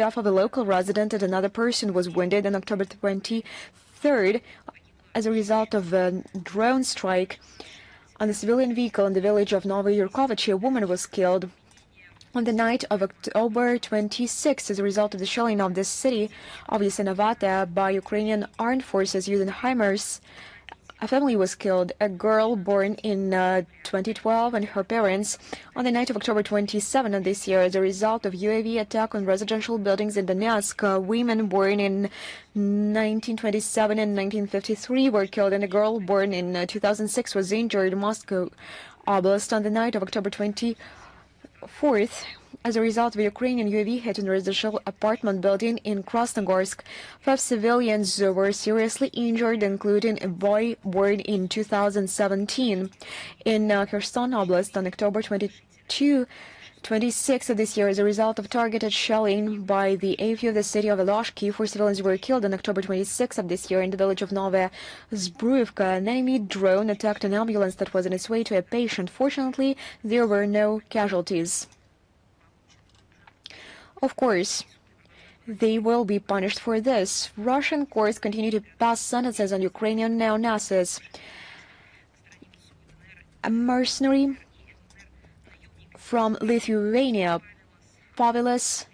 off of a local resident and another person was wounded on October 23rd as a result of a drone strike on a civilian vehicle in the village of Novy Yurkovich. A woman was killed on the night of October 26th as a result of the shelling of the city of Yasenovata by Ukrainian armed forces using HIMARS. A family was killed, a girl born in 2012 and her parents, on the night of October 27 of this year as a result of UAV attack on residential buildings in Donetsk. Women born in 1927 and 1953 were killed, and a girl born in 2006 was injured in Moscow Oblast on the night of October 24th as a result of a Ukrainian UAV hit in a residential apartment building in Krasnogorsk. 5 civilians were seriously injured, including a boy born in 2017. In Kherson Oblast on October 26 of this year, as a result of targeted shelling by the AFU of the city of Eloshki, 4 civilians were killed on October 26 of this year in the village of Novaya Zbruyevka. An enemy drone attacked an ambulance that was on its way to a patient. Fortunately, there were no casualties. Of course, they will be punished for this. Russian courts continue to pass sentences on Ukrainian neo-Nazis. A mercenary from Lithuania, Pavelas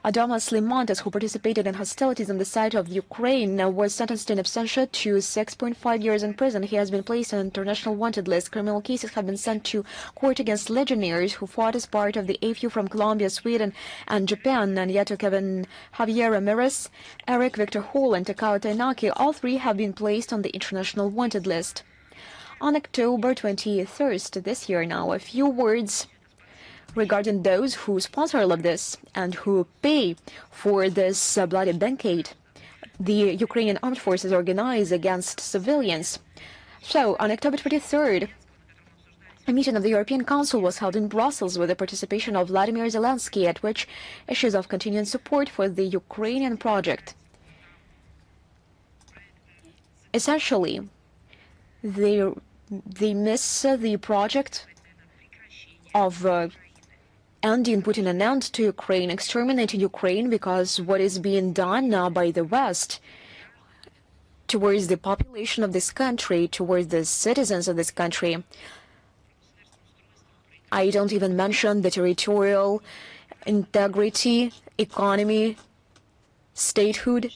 Adomas Limontas, who participated in hostilities on the side of Ukraine, was sentenced in absentia to 6.5 years in prison. He has been placed on an international wanted list. Criminal cases have been sent to court against legionnaires who fought as part of the AFU from Colombia, Sweden, and Japan. And yet, Kevin Javier Ramirez, Eric Victor Hall, and Takao Tainaki, all 3 have been placed on the international wanted list. On October 23rd this year now, a few words regarding those who sponsor all of this and who pay for this bloody banquet the Ukrainian armed forces organize against civilians. So, on October 23rd, a meeting of the European Council was held in Brussels with the participation of Vladimir Zelensky, at which issues of continuing support for the Ukrainian project. Essentially, they miss the project of ending, putting an end to Ukraine, exterminating Ukraine, because what is being done now by the West towards the population of this country, towards the citizens of this country. I don't even mention the territorial integrity, economy, statehood.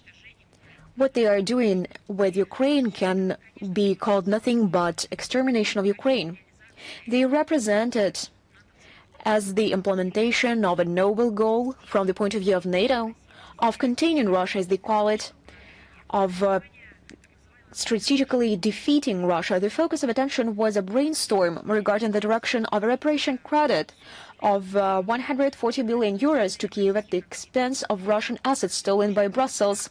What they are doing with Ukraine can be called nothing but extermination of Ukraine. They represent it as the implementation of a noble goal from the point of view of NATO, of containing Russia, as they call it, of strategically defeating Russia. The focus of attention was a brainstorm regarding the direction of a reparation credit of 140 billion euros to Kyiv at the expense of Russian assets stolen by Brussels.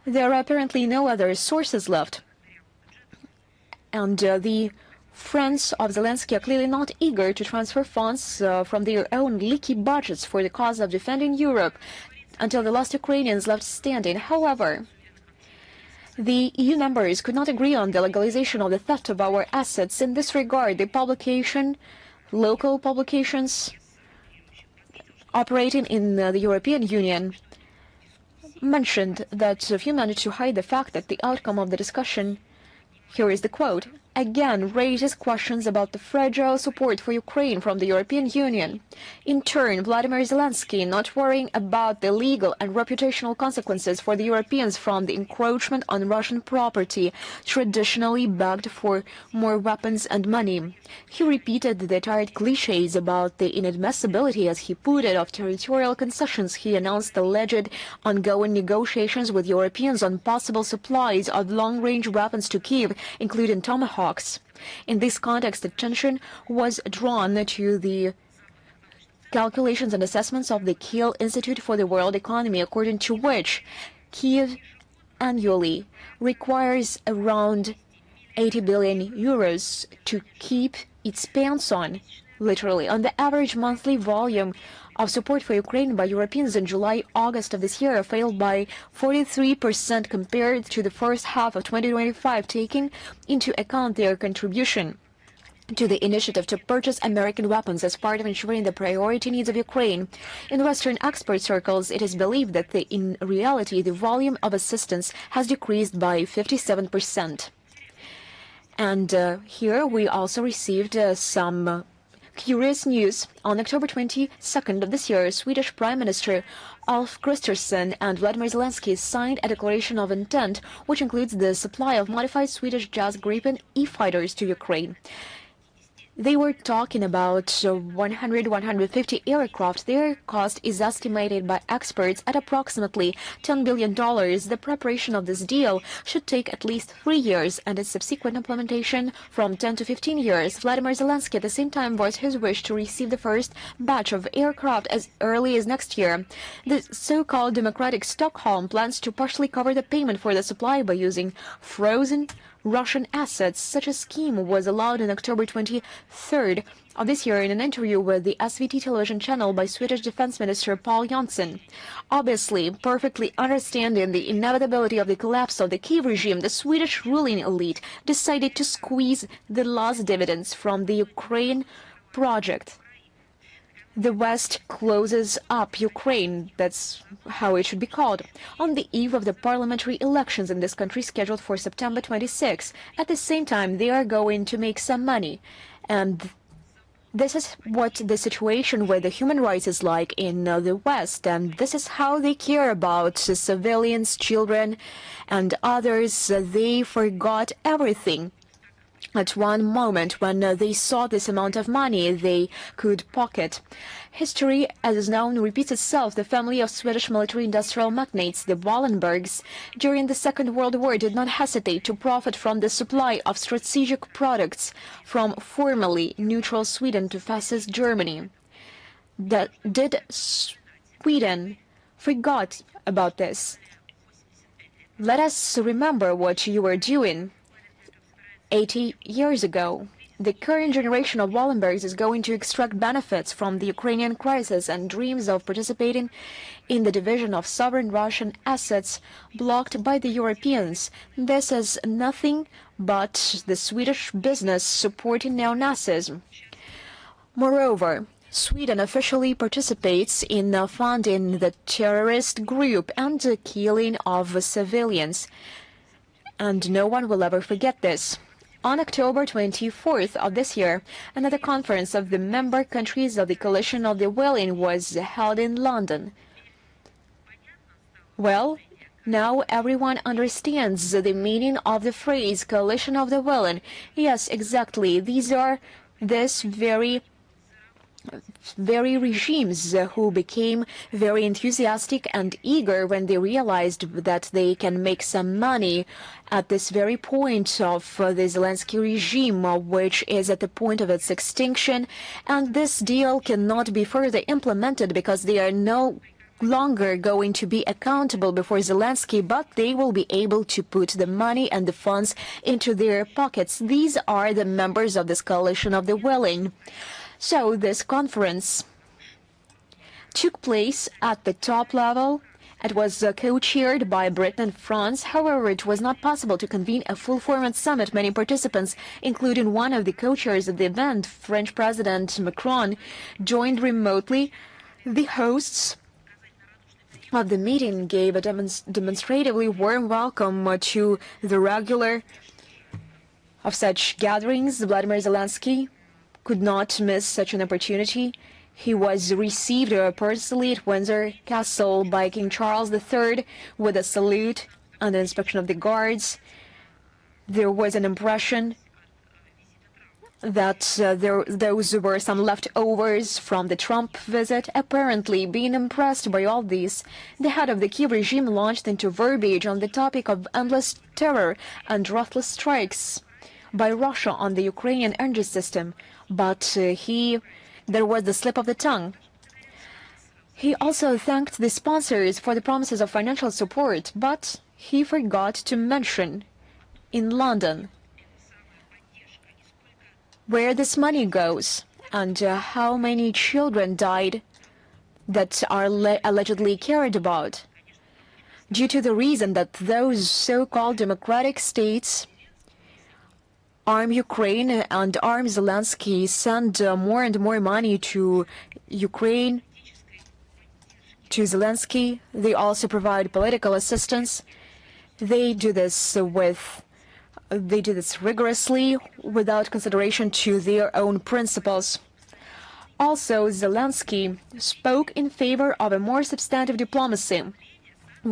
There are apparently no other sources left, and the friends of Zelensky are clearly not eager to transfer funds from their own leaky budgets for the cause of defending Europe until the last Ukrainians left standing. However, the EU members could not agree on the legalization of the theft of our assets. In this regard, the local publications operating in the European Union mentioned that if you managed to hide the fact that the outcome of the discussion, here is the quote, again raises questions about the fragile support for Ukraine from the European Union. In turn, Vladimir Zelensky, not worrying about the legal and reputational consequences for the Europeans from the encroachment on Russian property, traditionally begged for more weapons and money. He repeated the tired cliches about the inadmissibility, as he put it, of territorial concessions. He announced alleged ongoing negotiations with Europeans on possible supplies of long-range weapons to Kyiv, including Tomahawks. In this context, attention was drawn to the calculations and assessments of the Kiel Institute for the World Economy, according to which Kyiv annually requires around 80 billion euros to keep its pants on, literally. On the average monthly volume of support for Ukraine by Europeans in July-August of this year fell by 43% compared to the first half of 2025, taking into account their contribution to the initiative to purchase American weapons as part of ensuring the priority needs of Ukraine. In Western expert circles, it is believed that in reality, the volume of assistance has decreased by 57%. And here we also received some curious news. On October 22nd of this year, Swedish Prime Minister Ulf Kristersson and Vladimir Zelensky signed a declaration of intent, which includes the supply of modified Swedish Jas Gripen E-fighters to Ukraine. They were talking about 150 aircraft. Their cost is estimated by experts at approximately $10 billion. The preparation of this deal should take at least 3 years, and its subsequent implementation from 10 to 15 years. Vladimir Zelensky at the same time voiced his wish to receive the first batch of aircraft as early as next year. The so-called Democratic Stockholm plans to partially cover the payment for the supply by using frozen Russian assets. Such a scheme was allowed on October 23rd of this year in an interview with the SVT television channel by Swedish Defense Minister Paul Jansson. Obviously, perfectly understanding the inevitability of the collapse of the Kiev regime, the Swedish ruling elite decided to squeeze the last dividends from the Ukraine project. The West closes up Ukraine, that's how it should be called, on the eve of the parliamentary elections in this country scheduled for September 26. At the same time, they are going to make some money. And this is what the situation with the human rights is like in the West. And this is how they care about civilians, children, and others. They forgot everything. At one moment, when they saw this amount of money they could pocket. History, as is known, repeats itself. The family of Swedish military-industrial magnates, the Wallenbergs, during the Second World War did not hesitate to profit from the supply of strategic products from formerly neutral Sweden to fascist Germany. Did Sweden forgot about this? Let us remember what you were doing 80 years ago. The current generation of Wallenbergs is going to extract benefits from the Ukrainian crisis and dreams of participating in the division of sovereign Russian assets blocked by the Europeans. This is nothing but the Swedish business supporting neo-Nazism. Moreover, Sweden officially participates in funding the terrorist group and the killing of civilians. And no one will ever forget this. On October 24th of this year, another conference of the member countries of the Coalition of the Willing was held in London. Well, now everyone understands the meaning of the phrase Coalition of the Willing. Yes, exactly. These are this very regimes who became very enthusiastic and eager when they realized that they can make some money at this very point of the Zelensky regime, which is at the point of its extinction. And this deal cannot be further implemented because they are no longer going to be accountable before Zelensky, but they will be able to put the money and the funds into their pockets. These are the members of this Coalition of the Willing. So this conference took place at the top level. It was co-chaired by Britain and France. However, it was not possible to convene a full-format summit. Many participants, including one of the co-chairs of the event, French President Macron, joined remotely. The hosts of the meeting gave a demonstratively warm welcome to the regular of such gatherings. Vladimir Zelensky could not miss such an opportunity. He was received personally at Windsor Castle by King Charles III with a salute and an inspection of the guards. There was an impression that those were some leftovers from the Trump visit. Apparently, being impressed by all this, the head of the Kiev regime launched into verbiage on the topic of endless terror and ruthless strikes by Russia on the Ukrainian energy system. But there was the slip of the tongue. He also thanked the sponsors for the promises of financial support, but he forgot to mention in London where this money goes and how many children died that are allegedly cared about, due to the reason that those so-called democratic states arm Ukraine and arm Zelensky, send more and more money to Ukraine, to Zelensky. They also provide political assistance. They do this rigorously without consideration to their own principles. Also, Zelensky spoke in favor of a more substantive diplomacy,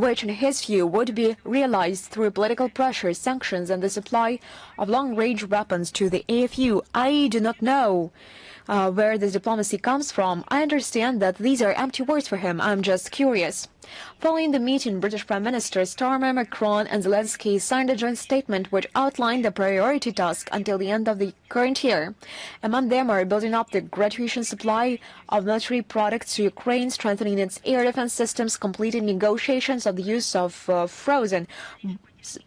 which in his view would be realized through political pressure, sanctions, and the supply of long-range weapons to the AFU. I do not know where this diplomacy comes from. I understand that these are empty words for him. I'm just curious. Following the meeting, British Prime Minister Starmer, Macron and Zelensky signed a joint statement which outlined the priority task until the end of the current year. Among them are building up the graduation supply of military products to Ukraine, strengthening its air defense systems, completing negotiations of the use of frozen,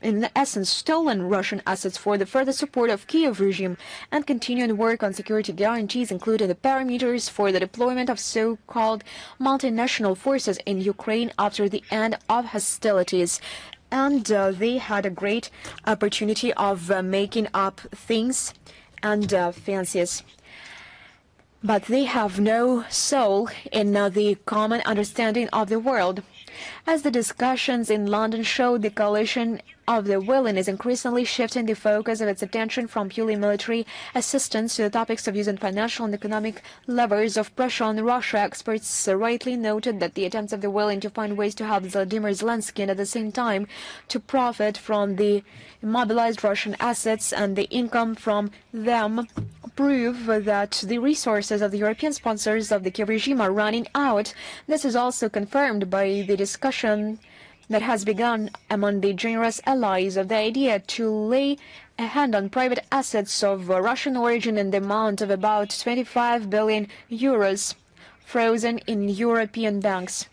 in essence stolen Russian assets for the further support of Kiev regime, and continuing work on security guarantees, including the parameters for the deployment of so-called multinational forces in Ukraine after the end of hostilities. And they had a great opportunity of making up things and fancies. But they have no soul in the common understanding of the world. As the discussions in London showed, the coalition of the willing is increasingly shifting the focus of its attention from purely military assistance to the topics of using financial and economic levers of pressure on Russia. Experts rightly noted that the attempts of the willing to find ways to help Vladimir Zelensky and at the same time to profit from the immobilized Russian assets and the income from them prove that the resources of the European sponsors of the Kiev regime are running out. This is also confirmed by the discussion that has begun among the generous allies of the idea to lay a hand on private assets of Russian origin in the amount of about 25 billion euros frozen in European banks.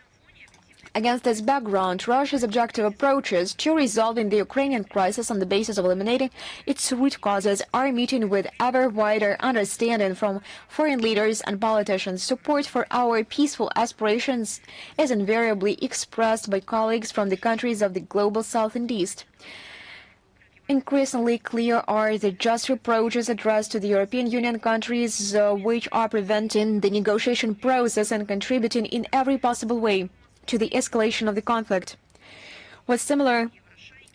Against this background, Russia's objective approaches to resolving the Ukrainian crisis on the basis of eliminating its root causes are meeting with ever wider understanding from foreign leaders and politicians. Support for our peaceful aspirations is invariably expressed by colleagues from the countries of the global South and East. Increasingly clear are the just reproaches addressed to the European Union countries which are preventing the negotiation process and contributing in every possible way to the escalation of the conflict. With similar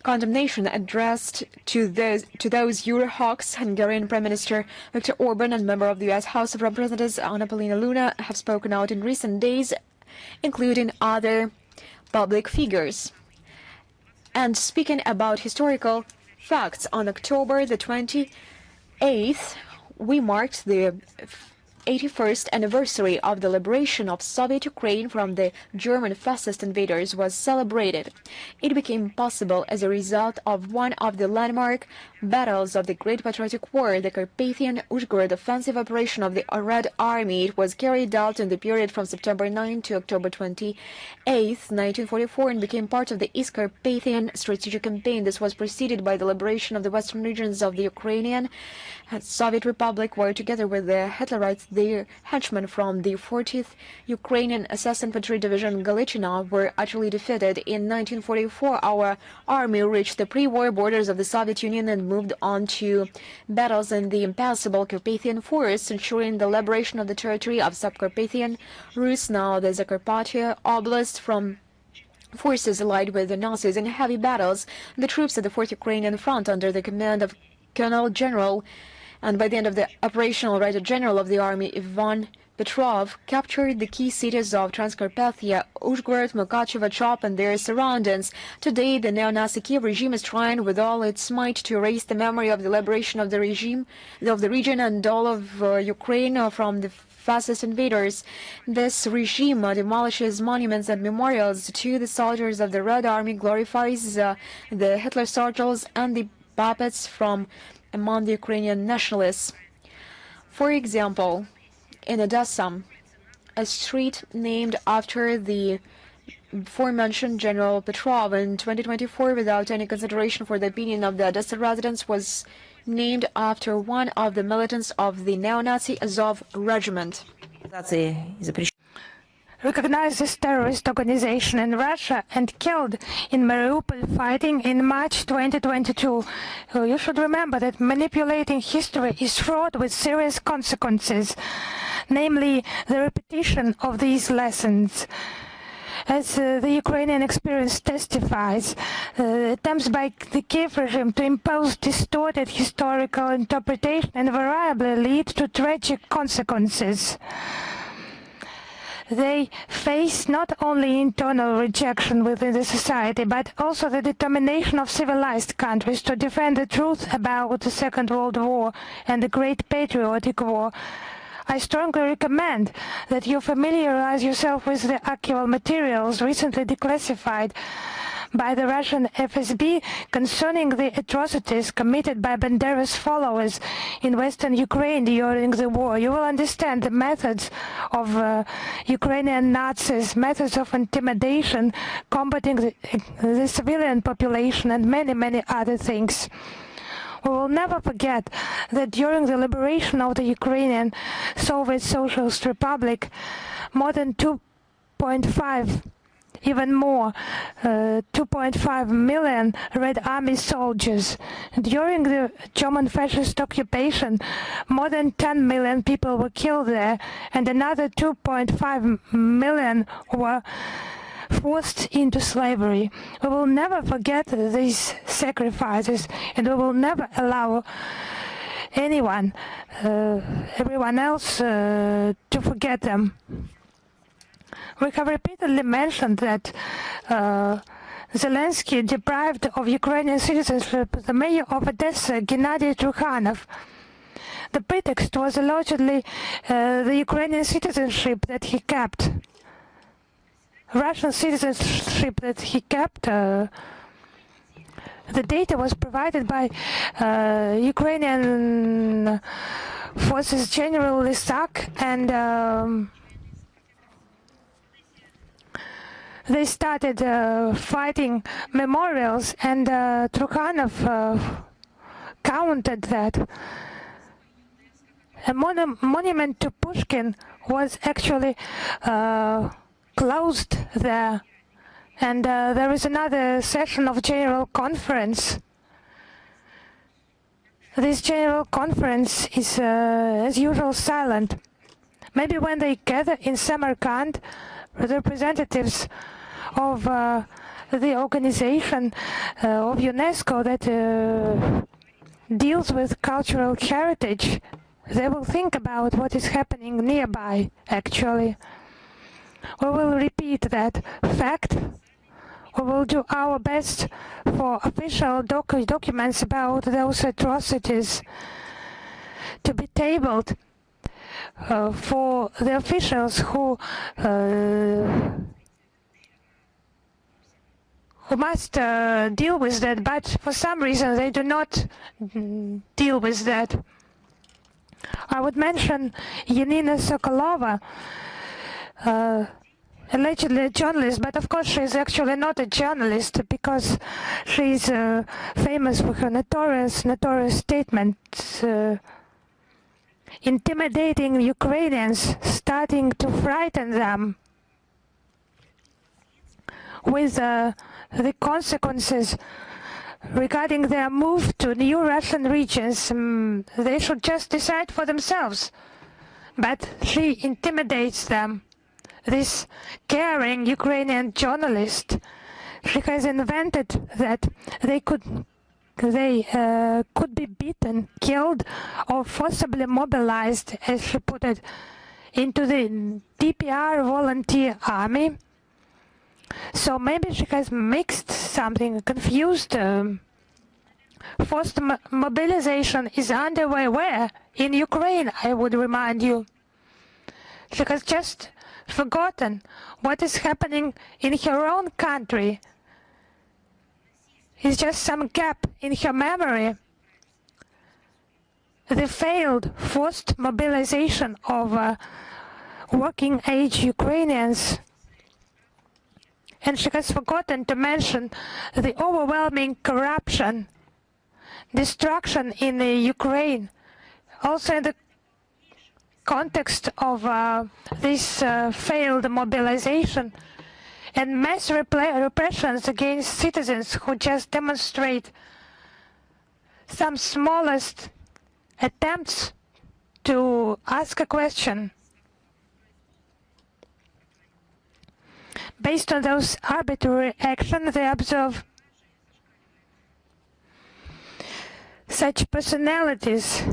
condemnation addressed to those Eurohawks, Hungarian Prime Minister Viktor Orban and member of the U.S. House of Representatives Anna Paulina Luna have spoken out in recent days, including other public figures. And speaking about historical facts, on October the 28th, we marked the 81st anniversary of the liberation of Soviet Ukraine from the German fascist invaders was celebrated. It became possible as a result of one of the landmark battles of the Great Patriotic War, the Carpathian-Uzhgorod offensive operation of the Red Army. It was carried out in the period from September 9 to October 28, 1944, and became part of the East Carpathian strategic campaign. This was preceded by the liberation of the western regions of the Ukrainian Soviet Republic, where together with the Hitlerites, their henchmen from the 40th Ukrainian SS Infantry Division Galichina were utterly defeated. In 1944, our army reached the pre-war borders of the Soviet Union and moved on to battles in the impassable Carpathian forests, ensuring the liberation of the territory of Subcarpathian Rus, now the Zakarpattia Oblast, from forces allied with the Nazis. In heavy battles, the troops at the 4th Ukrainian Front, under the command of Colonel General and by the end of the operational Writer General of the Army, Ivan Petrov, captured the key cities of Transcarpathia, Uzhgorod, Mukachevo, Chop, and their surroundings. Today, the neo-Nazi Kiev regime is trying with all its might to erase the memory of the liberation of the region and all of Ukraine from the fascist invaders. This regime demolishes monuments and memorials to the soldiers of the Red Army, glorifies the Hitler soldiers and the puppets from among the Ukrainian nationalists. For example, in Odessa, a street named after the aforementioned General Petrov in 2024, without any consideration for the opinion of the Odessa residents, was named after one of the militants of the neo-Nazi Azov regiment. recognized this terrorist organization in Russia and killed in Mariupol fighting in March 2022. You should remember that manipulating history is fraught with serious consequences, namely the repetition of these lessons. As the Ukrainian experience testifies, attempts by the Kiev regime to impose distorted historical interpretation invariably lead to tragic consequences. They face not only internal rejection within the society, but also the determination of civilized countries to defend the truth about the Second World War and the Great Patriotic War. I strongly recommend that you familiarize yourself with the archival materials recently declassified by the Russian FSB concerning the atrocities committed by Bandera's followers in Western Ukraine during the war. You will understand the methods of Ukrainian Nazis, methods of intimidation, combating the civilian population, and many, many other things. We will never forget that during the liberation of the Ukrainian Soviet Socialist Republic, more than 2.5, even more, 2.5 million Red Army soldiers. During the German fascist occupation, more than 10 million people were killed there, and another 2.5 million were forced into slavery. We will never forget these sacrifices, and we will never allow anyone, everyone else, to forget them. We have repeatedly mentioned that Zelensky deprived of Ukrainian citizenship the mayor of Odessa, Gennady Trukhanov. The pretext was allegedly the Ukrainian citizenship that he kept. Russian citizenship that he kept. The data was provided by Ukrainian Forces General Lysak, and they started fighting memorials, and Trukhanov counted that. A monument to Pushkin was actually closed there, and there is another session of General Conference. This General Conference is, as usual, silent. Maybe when they gather in Samarkand, representatives of the organization of UNESCO that deals with cultural heritage, they will think about what is happening nearby, actually. We will repeat that fact. We will do our best for official documents about those atrocities to be tabled for the officials who must deal with that, but for some reason they do not deal with that. I would mention Yanina Sokolova, allegedly a journalist, but of course she is actually not a journalist, because she is famous for her notorious statements intimidating Ukrainians, starting to frighten them with the consequences regarding their move to new Russian regions. They should just decide for themselves. But she intimidates them. This caring Ukrainian journalist, she has invented that they could be beaten, killed, or forcibly mobilized, as she put it, into the DPR volunteer army. So maybe she has mixed something, confused. Forced mobilization is underway where? In Ukraine, I would remind you. She has just forgotten what is happening in her own country. It's just some gap in her memory. The failed forced mobilization of working age Ukrainians. And she has forgotten to mention the overwhelming corruption, destruction in Ukraine, also in the context of this failed mobilization and mass repressions against citizens who just demonstrate some smallest attempts to ask a question. Based on those arbitrary actions, they observe such personalities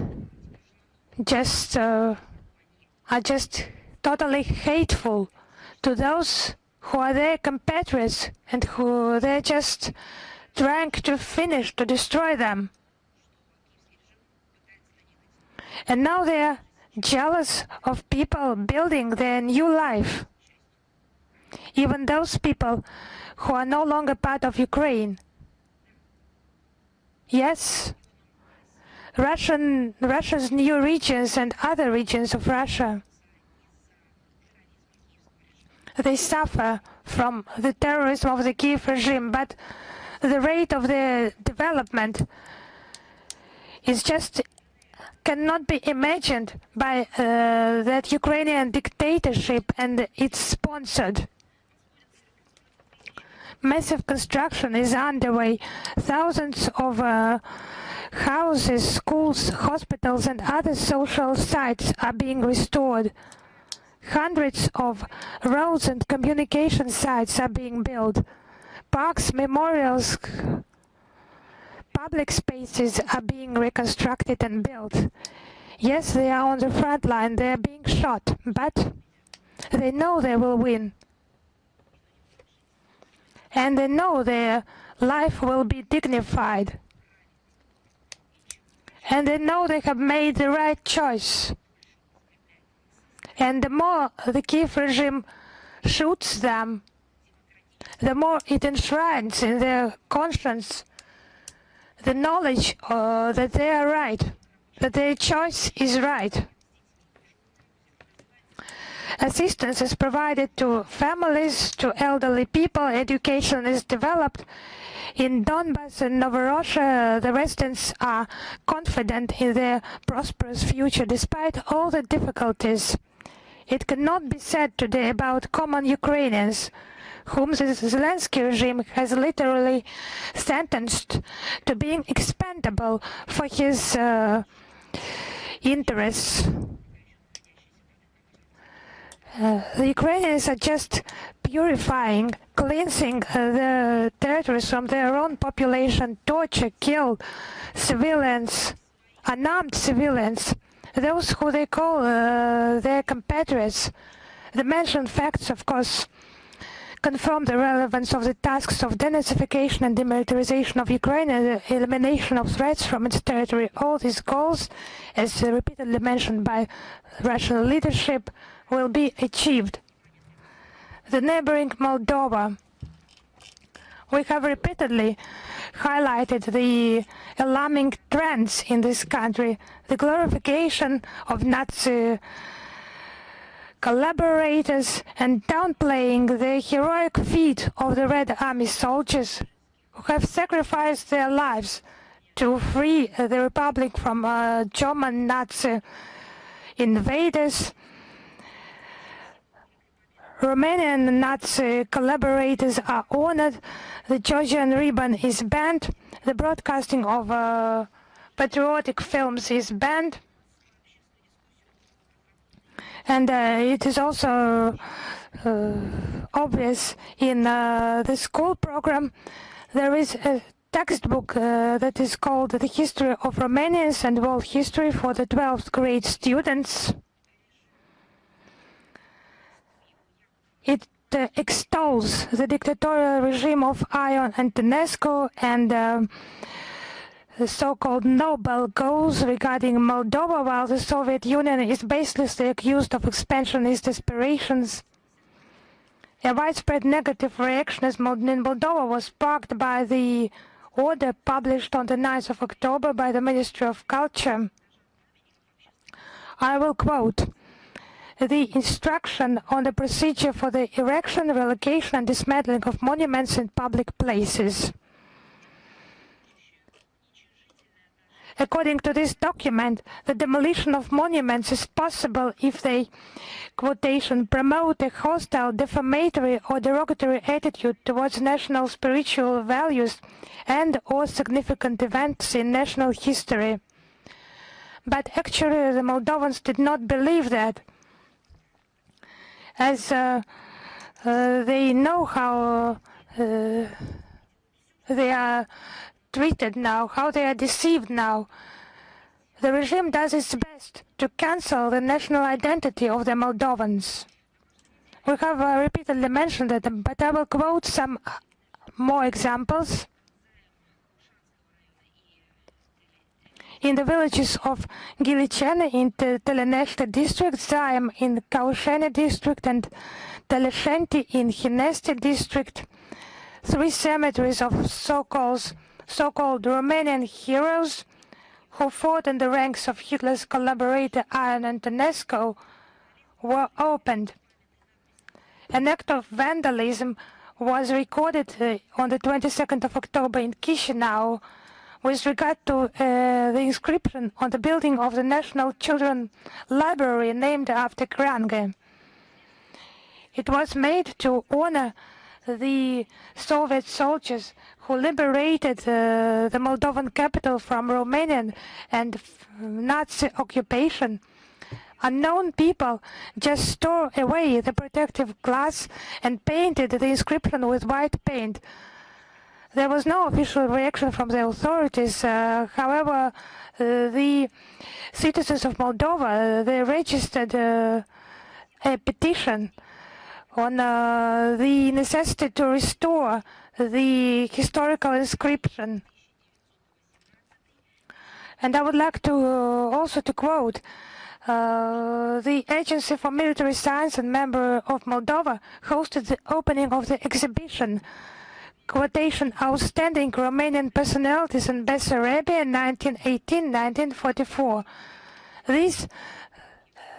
are just totally hateful to those who are their compatriots and who they're just trying to finish, to destroy them. And now they're jealous of people building their new life. Even those people who are no longer part of Ukraine. Yes, Russia's new regions and other regions of Russia, they suffer from the terrorism of the Kiev regime, but the rate of their development is just cannot be imagined by that Ukrainian dictatorship and its sponsored. Massive construction is underway. Thousands of houses, schools, hospitals and other social sites are being restored. Hundreds of roads and communication sites are being built. Parks, memorials, public spaces are being reconstructed and built. Yes, they are on the front line, they are being shot, but they know they will win. And they know their life will be dignified. And they know they have made the right choice. And the more the Kiev regime shoots them, the more it enshrines in their conscience the knowledge that they are right, that their choice is right. Assistance is provided to families, to elderly people, education is developed. In Donbass and Novorossiysk, the residents are confident in their prosperous future despite all the difficulties. It cannot be said today about common Ukrainians, whom the Zelensky regime has literally sentenced to being expendable for his interests. The Ukrainians are just purifying, cleansing the territories from their own population, torture, kill civilians, unarmed civilians, those who they call their compatriots. The mentioned facts, of course, confirm the relevance of the tasks of denazification and demilitarization of Ukraine and the elimination of threats from its territory. All these goals, as repeatedly mentioned by Russian leadership, will be achieved. The neighboring Moldova. We have repeatedly highlighted the alarming trends in this country, the glorification of Nazi collaborators and downplaying the heroic feat of the Red Army soldiers who have sacrificed their lives to free the Republic from German Nazi invaders. Romanian Nazi collaborators are honored, the Georgian ribbon is banned, the broadcasting of patriotic films is banned, and it is also obvious in the school program there is a textbook that is called The History of Romanians and World History for the 12th grade students. It extols the dictatorial regime of Ion Antonescu and the so-called Nobel goals regarding Moldova, while the Soviet Union is baselessly accused of expansionist aspirations. A widespread negative reaction in Moldova was sparked by the order published on the 9th of October by the Ministry of Culture. I will quote: "The instruction on the procedure for the erection, relocation and dismantling of monuments in public places." According to this document, the demolition of monuments is possible if they, quotation, promote a hostile, defamatory or derogatory attitude towards national spiritual values and or significant events in national history. But actually the Moldovans did not believe that, as they know how they are treated now, how they are deceived now. The regime does its best to cancel the national identity of the Moldovans. We have repeatedly mentioned it, but I will quote some more examples. In the villages of Gilichene in the Teleneshte district, Zaim in Kaushene district, and Teleshenti in Hineste district, 3 cemeteries of so-called Romanian heroes who fought in the ranks of Hitler's collaborator Ion Antonescu were opened. An act of vandalism was recorded on the 22nd of October in Chisinau with regard to the inscription on the building of the National Children's Library named after Krange. It was made to honor the Soviet soldiers who liberated the Moldovan capital from Romanian and Nazi occupation. Unknown people just tore away the protective glass and painted the inscription with white paint. There was no official reaction from the authorities. However, the citizens of Moldova, they registered a petition on the necessity to restore the historical inscription. And I would like to also to quote the Agency for Military Science and member of Moldova hosted the opening of the exhibition, quotation, Outstanding Romanian Personalities in Bessarabia 1918-1944. These,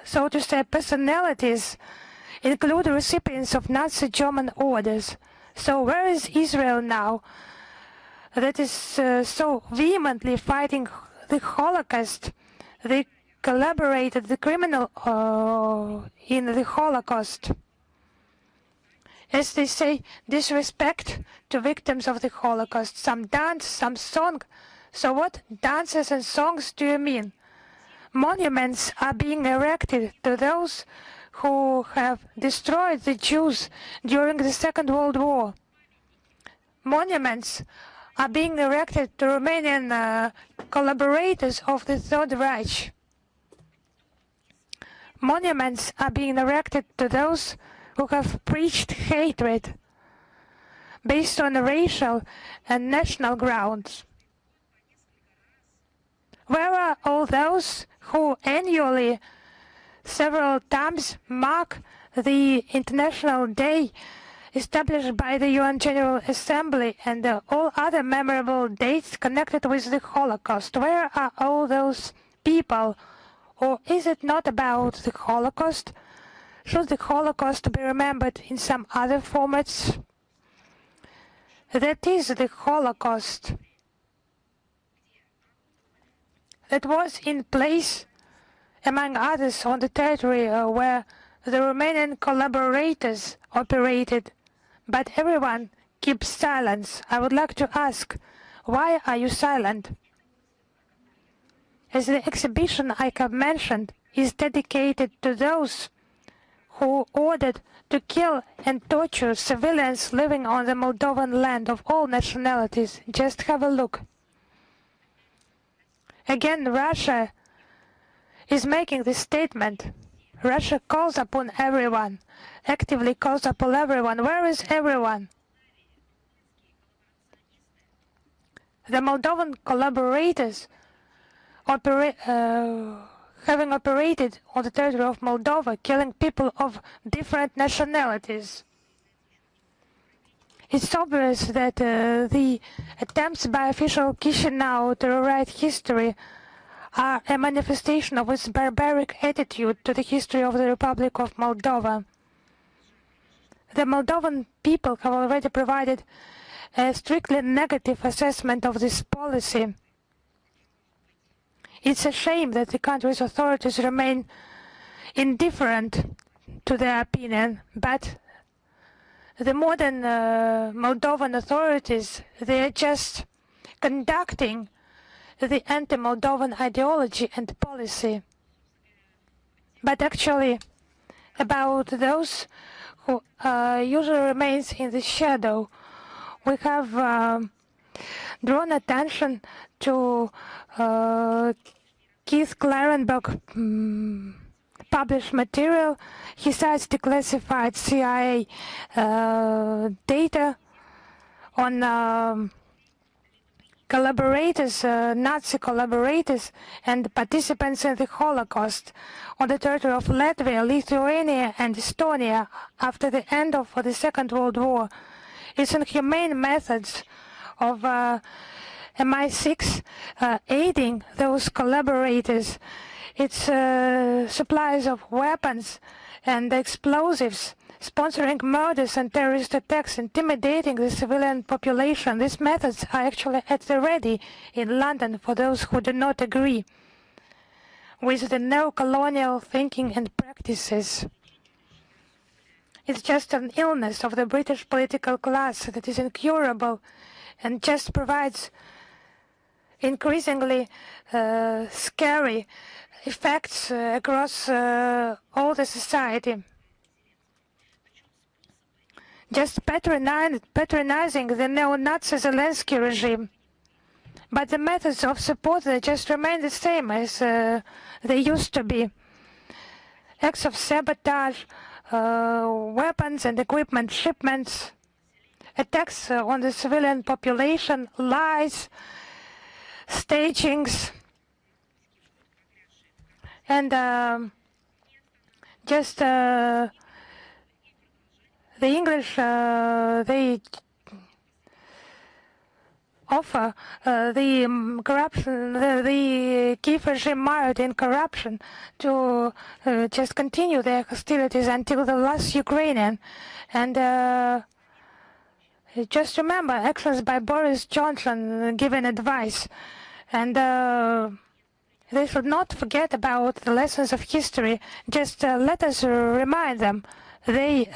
so to say, personalities include recipients of Nazi German orders. So where is Israel now that is so vehemently fighting the Holocaust? They collaborated the criminal in the Holocaust. As they say, disrespect to victims of the Holocaust. Some dance, some song. So what dances and songs do you mean? Monuments are being erected to those who have destroyed the Jews during the Second World War. Monuments are being erected to Romanian collaborators of the Third Reich. Monuments are being erected to those who have preached hatred based on racial and national grounds. Where are all those who annually, several times, mark the International Day established by the UN General Assembly and all other memorable dates connected with the Holocaust? Where are all those people? Or is it not about the Holocaust? Should the Holocaust be remembered in some other formats? That is the Holocaust that was in place, among others, on the territory where the Romanian collaborators operated. But everyone keeps silence. I would like to ask, why are you silent? As the exhibition I have mentioned is dedicated to those who ordered to kill and torture civilians living on the Moldovan land of all nationalities. Just have a look. Again, Russia is making this statement. Russia calls upon everyone, actively calls upon everyone. Where is everyone? The Moldovan collaborators having operated on the territory of Moldova, killing people of different nationalities. It's obvious that the attempts by official Chisinau to rewrite history are a manifestation of its barbaric attitude to the history of the Republic of Moldova. The Moldovan people have already provided a strictly negative assessment of this policy. It's a shame that the country's authorities remain indifferent to their opinion, but the modern Moldovan authorities, they are just conducting the anti-Moldovan ideology and policy. But actually, about those who usually remains in the shadow, we have drawn attention to Keith Clarenberg published material. He cites declassified CIA data on collaborators, Nazi collaborators and participants in the Holocaust on the territory of Latvia, Lithuania and Estonia after the end of the Second World War. It's inhumane methods of MI6 aiding those collaborators. It's supplies of weapons and explosives, sponsoring murders and terrorist attacks, intimidating the civilian population. These methods are actually at the ready in London for those who do not agree with the neo-colonial thinking and practices. It's just an illness of the British political class that is incurable and just provides increasingly scary effects across all the society. Just patronizing the neo-Nazi Zelensky regime. But the methods of support, they just remain the same as they used to be. Acts of sabotage, weapons and equipment shipments, attacks on the civilian population, lies, stagings, and just the English, they offer the corruption, the Kiev regime mired in corruption to just continue their hostilities until the last Ukrainian. And just remember actions by Boris Johnson giving advice. And they should not forget about the lessons of history. Just let us remind them. They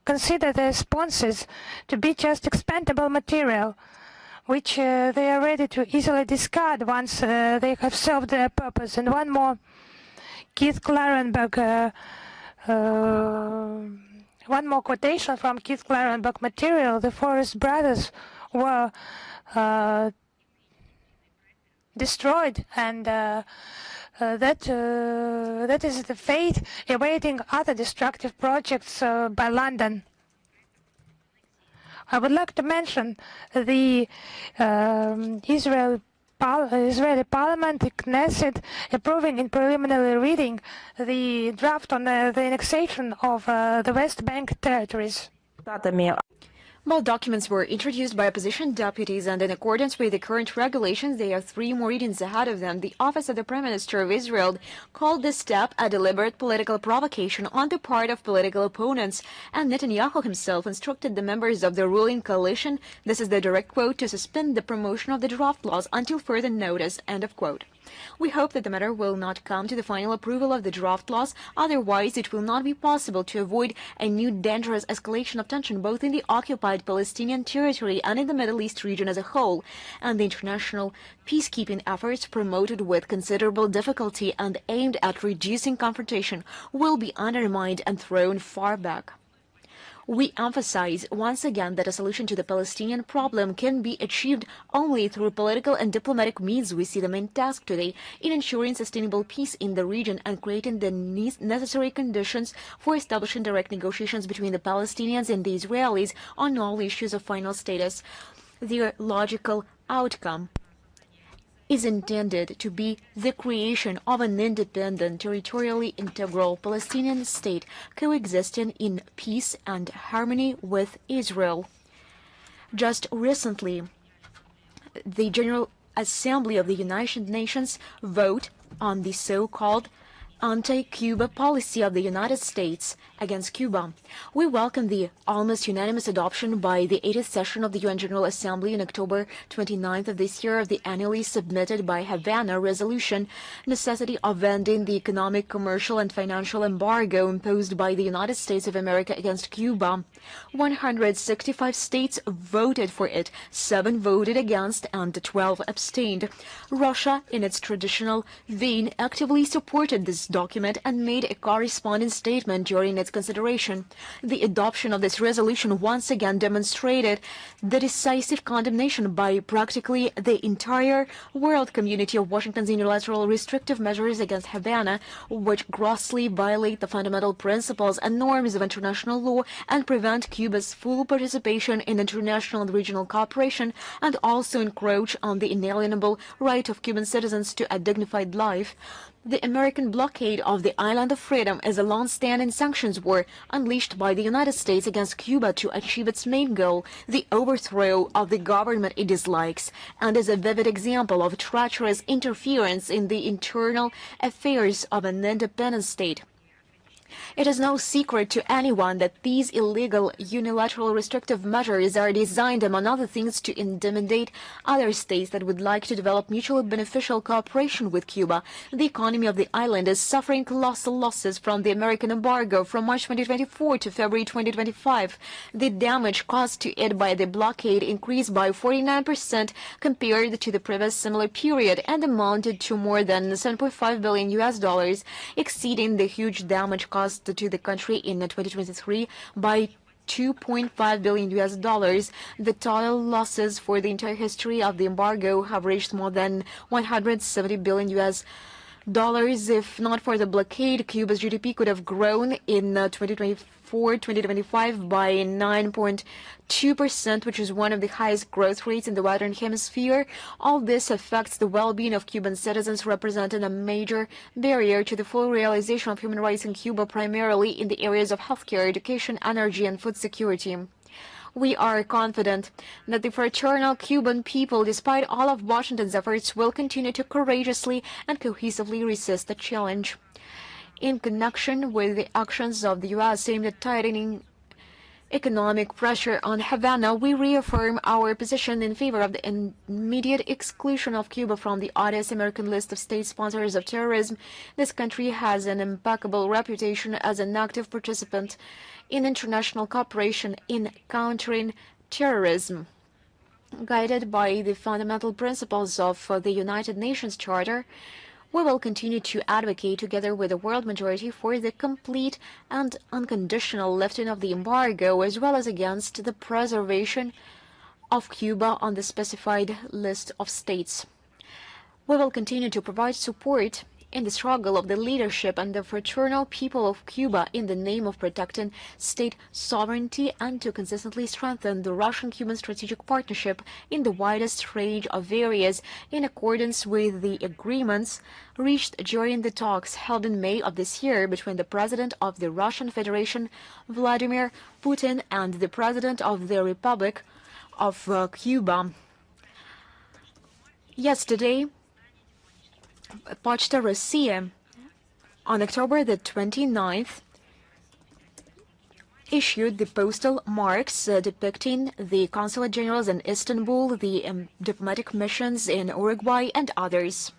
consider their sponsors to be just expendable material, which they are ready to easily discard once they have served their purpose. And one more, Keith Clarenberg, one more quotation from Keith Clarenberg material. The Forest brothers were destroyed, and that is the fate awaiting other destructive projects by London. I would like to mention the Israeli Parliament, the Knesset, approving in preliminary reading the draft on the annexation of the West Bank territories. While documents were introduced by opposition deputies and in accordance with the current regulations, they have 3 more readings ahead of them. The Office of the Prime Minister of Israel called this step a deliberate political provocation on the part of political opponents, and Netanyahu himself instructed the members of the ruling coalition, this is the direct quote, to suspend the promotion of the draft laws until further notice, end of quote. We hope that the matter will not come to the final approval of the draft laws, otherwise it will not be possible to avoid a new dangerous escalation of tension both in the occupied Palestinian territory and in the Middle East region as a whole, and the international peacekeeping efforts promoted with considerable difficulty and aimed at reducing confrontation will be undermined and thrown far back. We emphasize once again that a solution to the Palestinian problem can be achieved only through political and diplomatic means. We see the main task today in ensuring sustainable peace in the region and creating the necessary conditions for establishing direct negotiations between the Palestinians and the Israelis on all issues of final status. Their logical outcome is intended to be the creation of an independent, territorially integral Palestinian state coexisting in peace and harmony with Israel. Just recently, the General Assembly of the United Nations voted on the so-called anti-Cuba policy of the United States against Cuba. We welcome the almost unanimous adoption by the 80th session of the UN General Assembly on October 29th of this year of the annually submitted by Havana resolution necessity of ending the economic, commercial, and financial embargo imposed by the United States of America against Cuba. 165 states voted for it, 7 voted against, and 12 abstained. Russia, in its traditional vein, actively supported this document and made a corresponding statement during its consideration. The adoption of this resolution once again demonstrated the decisive condemnation by practically the entire world community of Washington's unilateral restrictive measures against Havana, which grossly violate the fundamental principles and norms of international law and prevent Cuba's full participation in international and regional cooperation, and also encroach on the inalienable right of Cuban citizens to a dignified life. The American blockade of the Island of Freedom is a long-standing sanctions war unleashed by the United States against Cuba to achieve its main goal, the overthrow of the government it dislikes, and is a vivid example of treacherous interference in the internal affairs of an independent state. It is no secret to anyone that these illegal unilateral restrictive measures are designed, among other things, to intimidate other states that would like to develop mutually beneficial cooperation with Cuba. The economy of the island is suffering colossal losses from the American embargo from March 2024 to February 2025. The damage caused to it by the blockade increased by 49% compared to the previous similar period and amounted to more than $7.5 billion US, exceeding the huge damage caused to the country in 2023 by $2.5 billion US. The total losses for the entire history of the embargo have reached more than $170 billion US. If not for the blockade, Cuba's GDP could have grown in 2024-2025 by 9.2%, which is one of the highest growth rates in the Western Hemisphere. All this affects the well-being of Cuban citizens, representing a major barrier to the full realization of human rights in Cuba, primarily in the areas of healthcare, education, energy, and food security. We are confident that the fraternal Cuban people, despite all of Washington's efforts, will continue to courageously and cohesively resist the challenge. In connection with the actions of the U.S. aimed at tightening economic pressure on Havana, we reaffirm our position in favor of the immediate exclusion of Cuba from the odious American list of state sponsors of terrorism. This country has an impeccable reputation as an active participant in international cooperation in countering terrorism. Guided by the fundamental principles of the United Nations Charter, we will continue to advocate, together with the world majority, for the complete and unconditional lifting of the embargo, as well as against the preservation of Cuba on the specified list of states. We will continue to provide support in the struggle of the leadership and the fraternal people of Cuba in the name of protecting state sovereignty and to consistently strengthen the Russian-Cuban strategic partnership in the widest range of areas in accordance with the agreements reached during the talks held in May of this year between the President of the Russian Federation, Vladimir Putin, and the President of the Republic of Cuba. Yesterday, Pochta Russia, on October the 29th, issued the postal marks depicting the consulate generals in Istanbul, the diplomatic missions in Uruguay, and others.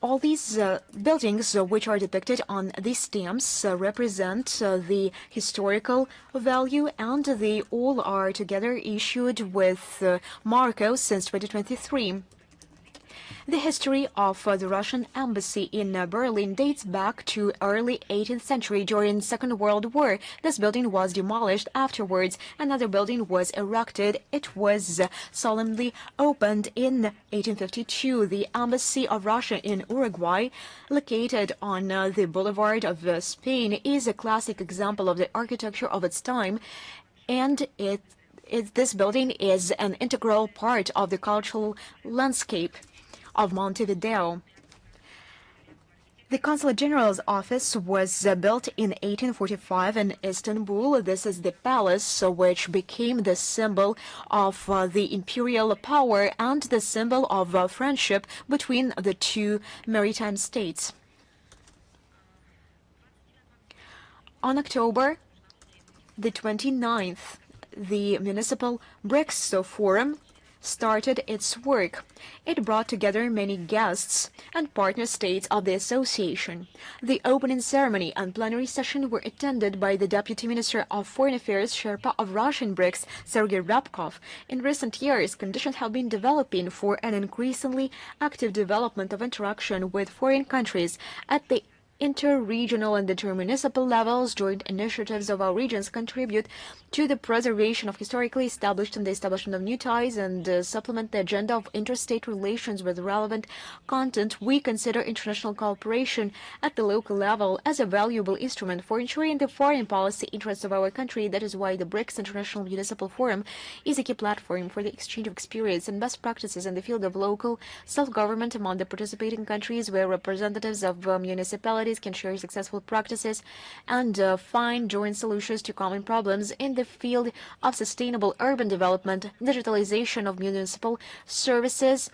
All these buildings which are depicted on these stamps represent the historical value, and they all are together issued with Marco since 2023. The history of the Russian embassy in Berlin dates back to early 18th century during Second World War. This building was demolished afterwards. Another building was erected. It was solemnly opened in 1852. The embassy of Russia in Uruguay, located on the Boulevard of Spain, is a classic example of the architecture of its time, and this building is an integral part of the cultural landscape of Montevideo. The Consulate General's office was built in 1845 in Istanbul. This is the palace which became the symbol of the imperial power and the symbol of friendship between the two maritime states. On October the 29th, the Municipal BRICS Forum started its work. It brought together many guests and partner states of the association. The opening ceremony and plenary session were attended by the Deputy Minister of Foreign Affairs, Sherpa of Russian BRICS, Sergei Ryabkov. In recent years, conditions have been developing for an increasingly active development of interaction with foreign countries at the inter-regional and intermunicipal levels. Joint initiatives of our regions contribute to the preservation of historically established and the establishment of new ties and supplement the agenda of interstate relations with relevant content. We consider international cooperation at the local level as a valuable instrument for ensuring the foreign policy interests of our country. That is why the BRICS International Municipal Forum is a key platform for the exchange of experience and best practices in the field of local self-government among the participating countries, where representatives of municipalities can share successful practices and find joint solutions to common problems in the field of sustainable urban development, digitalization of municipal services,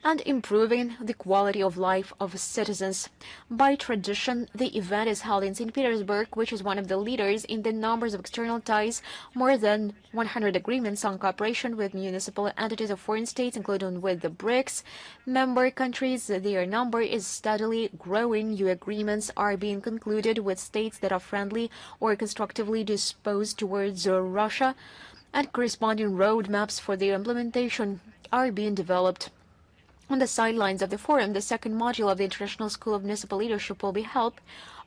and improving the quality of life of citizens. By tradition, the event is held in St. Petersburg, which is one of the leaders in the numbers of external ties. More than 100 agreements on cooperation with municipal entities of foreign states, including with the BRICS member countries. Their number is steadily growing. New agreements are being concluded with states that are friendly or constructively disposed towards Russia, and corresponding roadmaps for their implementation are being developed. On the sidelines of the forum, the second module of the International School of Municipal Leadership will be held,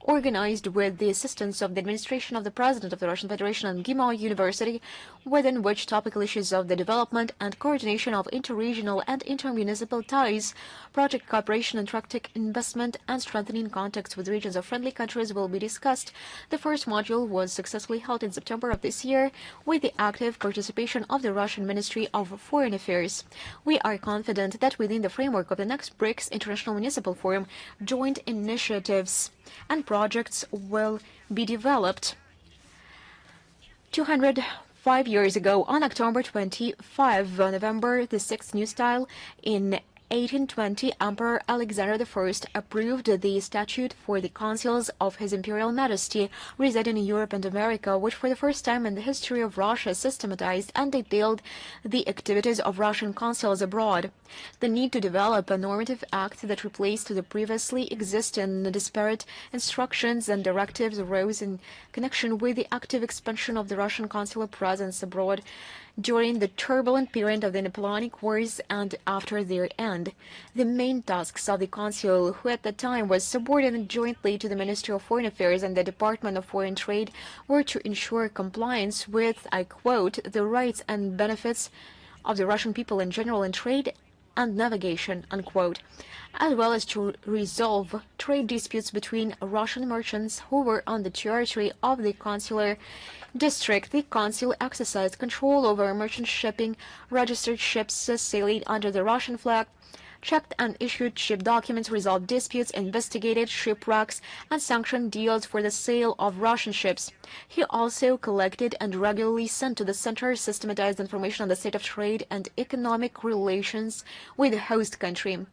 organized with the assistance of the administration of the President of the Russian Federation and Gimao University, within which topical issues of the development and coordination of interregional and intermunicipal ties, project cooperation and strategic investment, and strengthening contacts with regions of friendly countries will be discussed. The first module was successfully held in September of this year with the active participation of the Russian Ministry of Foreign Affairs. We are confident that within the framework of the next BRICS International Municipal Forum, joint initiatives and projects will be developed. 205 years ago, on October 25, November the 6th New Style, in 1820, Emperor Alexander I approved the statute for the consuls of His Imperial Majesty residing in Europe and America, which for the first time in the history of Russia systematized and detailed the activities of Russian consuls abroad. The need to develop a normative act that replaced the previously existing disparate instructions and directives arose in connection with the active expansion of the Russian consular presence abroad during the turbulent period of the Napoleonic Wars and after their end. The main tasks of the consul, who at the time was subordinate jointly to the Ministry of Foreign Affairs and the Department of Foreign Trade, were to ensure compliance with, I quote, the rights and benefits of the Russian people in general in trade and navigation, unquote, as well as to resolve trade disputes between Russian merchants who were on the territory of the consular district. The consul exercised control over merchant shipping, registered ships sailing under the Russian flag, checked and issued ship documents, resolved disputes, investigated shipwrecks, and sanctioned deals for the sale of Russian ships. He also collected and regularly sent to the center systematized information on the state of trade and economic relations with the host country.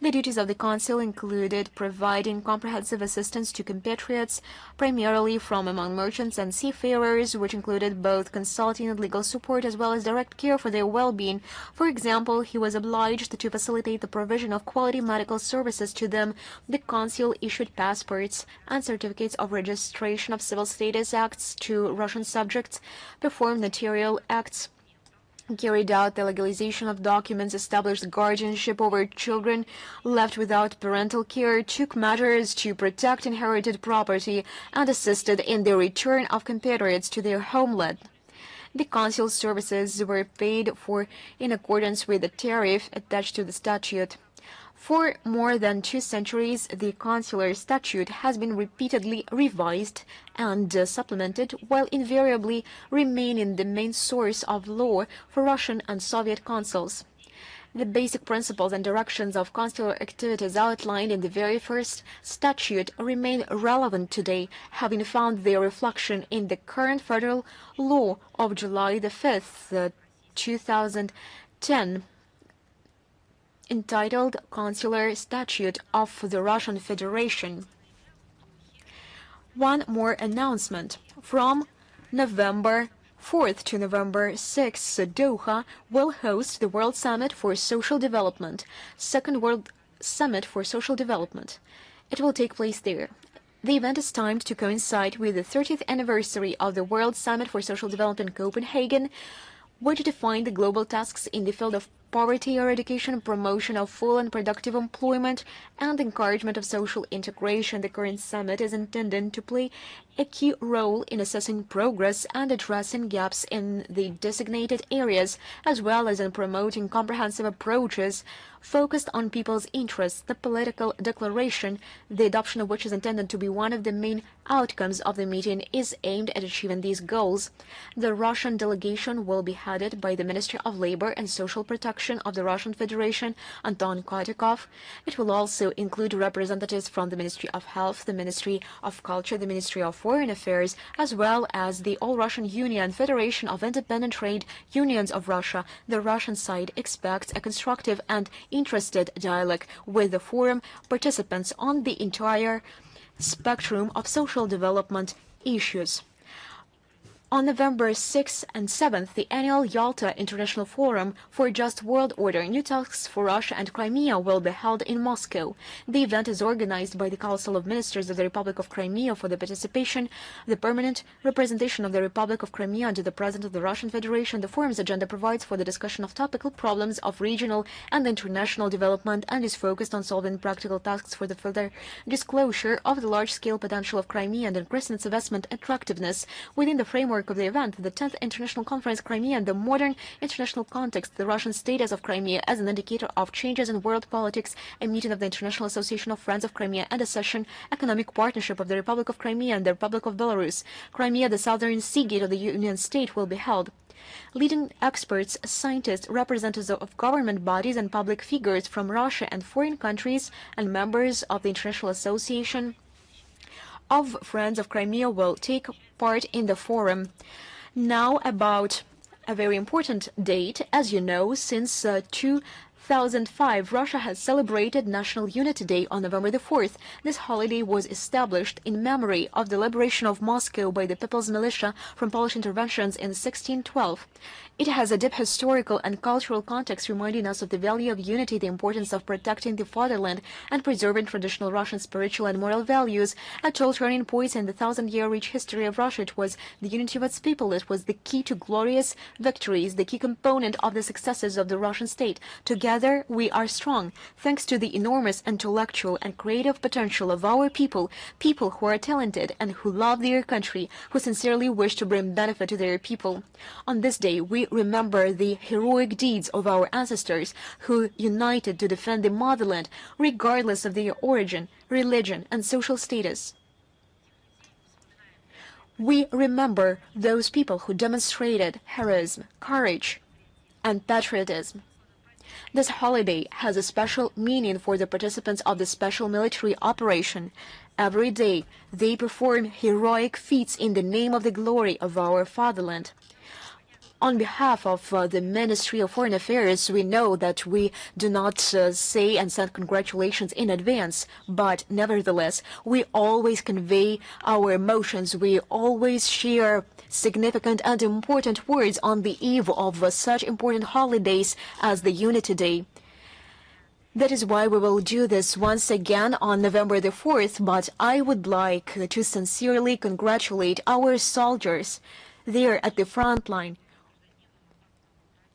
The duties of the consul included providing comprehensive assistance to compatriots, primarily from among merchants and seafarers, which included both consulting and legal support as well as direct care for their well-being. For example, he was obliged to facilitate the provision of quality medical services to them. The consul issued passports and certificates of registration of civil status acts to Russian subjects, performed notarial acts, carried out the legalization of documents, established guardianship over children left without parental care, took measures to protect inherited property, and assisted in the return of compatriots to their homeland. The consul services were paid for in accordance with the tariff attached to the statute. For more than 2 centuries, the consular statute has been repeatedly revised and supplemented, while invariably remaining the main source of law for Russian and Soviet consuls. The basic principles and directions of consular activities outlined in the very first statute remain relevant today, having found their reflection in the current federal law of July the 5th, 2010, entitled Consular Statute of the Russian Federation. One more announcement. From November 4th to November 6th, Doha will host the World Summit for Social Development, Second World Summit for Social Development. It will take place there. The event is timed to coincide with the 30th anniversary of the World Summit for Social Development in Copenhagen, which defined the global tasks in the field of poverty eradication, promotion of full and productive employment, and encouragement of social integration. The current summit is intended to play a key role in assessing progress and addressing gaps in the designated areas, as well as in promoting comprehensive approaches focused on people's interests. The political declaration, the adoption of which is intended to be one of the main outcomes of the meeting, is aimed at achieving these goals. The Russian delegation will be headed by the Minister of Labor and Social Protection of the Russian Federation, Anton Kotikov. It will also include representatives from the Ministry of Health, the Ministry of Culture, the Ministry of Foreign Affairs, as well as the All-Russian Union, Federation of Independent Trade Unions of Russia. The Russian side expects a constructive and interested dialogue with the forum participants on the entire spectrum of social development issues. On November 6th and 7th, the annual Yalta International Forum for Just World Order, New Tasks for Russia and Crimea will be held in Moscow. The event is organized by the Council of Ministers of the Republic of Crimea for the participation, the permanent representation of the Republic of Crimea to the President of the Russian Federation. The forum's agenda provides for the discussion of topical problems of regional and international development and is focused on solving practical tasks for the further disclosure of the large-scale potential of Crimea and increasing its investment attractiveness. Within the framework of the event, the 10th International Conference Crimea and the Modern International Context, the Russian Status of Crimea as an Indicator of Changes in World Politics, a meeting of the International Association of Friends of Crimea, and a session, Economic Partnership of the Republic of Crimea and the Republic of Belarus. Crimea, the southern seagate of the Union State, will be held. Leading experts, scientists, representatives of government bodies and public figures from Russia and foreign countries and members of the International Association of Friends of Crimea will take part in the forum. Now about a very important date. As you know, since 2005, Russia has celebrated National Unity Day on November the 4th. This holiday was established in memory of the liberation of Moscow by the People's Militia from Polish interventions in 1612. It has a deep historical and cultural context, reminding us of the value of unity, the importance of protecting the fatherland, and preserving traditional Russian spiritual and moral values. At all turning points in the thousand-year-rich history of Russia, it was the unity of its people. It was the key to glorious victories, the key component of the successes of the Russian state. Together, we are strong, thanks to the enormous intellectual and creative potential of our people, people who are talented and who love their country, who sincerely wish to bring benefit to their people. On this day, we remember the heroic deeds of our ancestors who united to defend the motherland, regardless of their origin, religion, and social status. We remember those people who demonstrated heroism, courage, and patriotism. This holiday has a special meaning for the participants of the special military operation. Every day, they perform heroic feats in the name of the glory of our fatherland. On behalf of the Ministry of Foreign Affairs, we know that we do not say and send congratulations in advance, but nevertheless, we always convey our emotions. We always share significant and important words on the eve of such important holidays as the Unity Day. That is why we will do this once again on November the 4th, but I would like to sincerely congratulate our soldiers there at the front line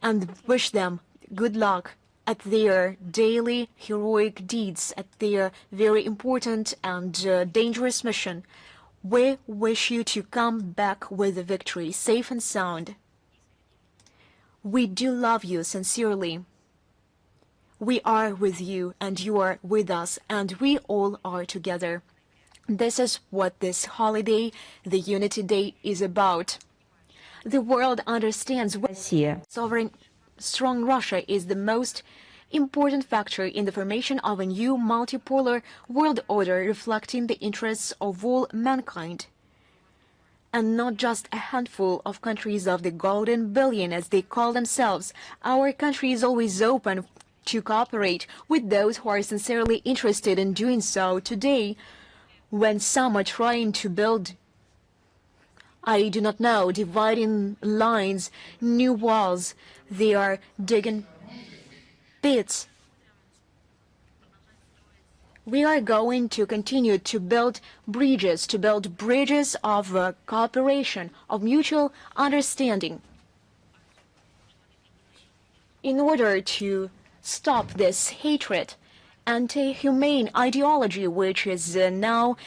and wish them good luck at their daily heroic deeds, at their very important and dangerous mission. We wish you to come back with a victory, safe and sound. We do love you sincerely. We are with you and you are with us, and we all are together. This is what this holiday, the Unity Day, is about. The world understands sovereign, strong Russia is the most important factor in the formation of a new multipolar world order reflecting the interests of all mankind, and not just a handful of countries of the golden billion, as they call themselves. Our country is always open to cooperate with those who are sincerely interested in doing so. Today, when some are trying to build, I do not know, dividing lines, new walls, they are digging pits. We are going to continue to build bridges of cooperation, of mutual understanding, in order to stop this hatred, anti-humane ideology which is now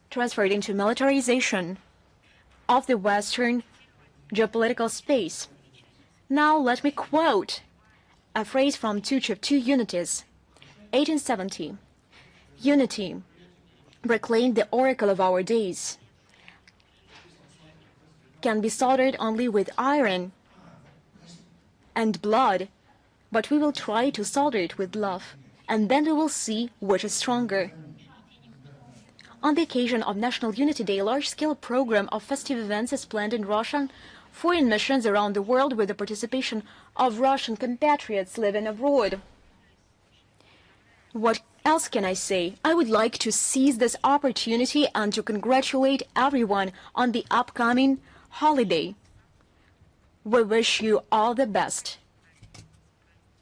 transferred into militarization of the Western geopolitical space. Now let me quote a phrase from Two Unities, 1870. Unity proclaimed the oracle of our days, can be soldered only with iron and blood, but we will try to solder it with love, and then we will see which is stronger. On the occasion of National Unity Day, a large-scale program of festive events is planned in Russian foreign missions around the world with the participation of Russian compatriots living abroad. What else can I say? I would like to seize this opportunity and to congratulate everyone on the upcoming holiday. We wish you all the best.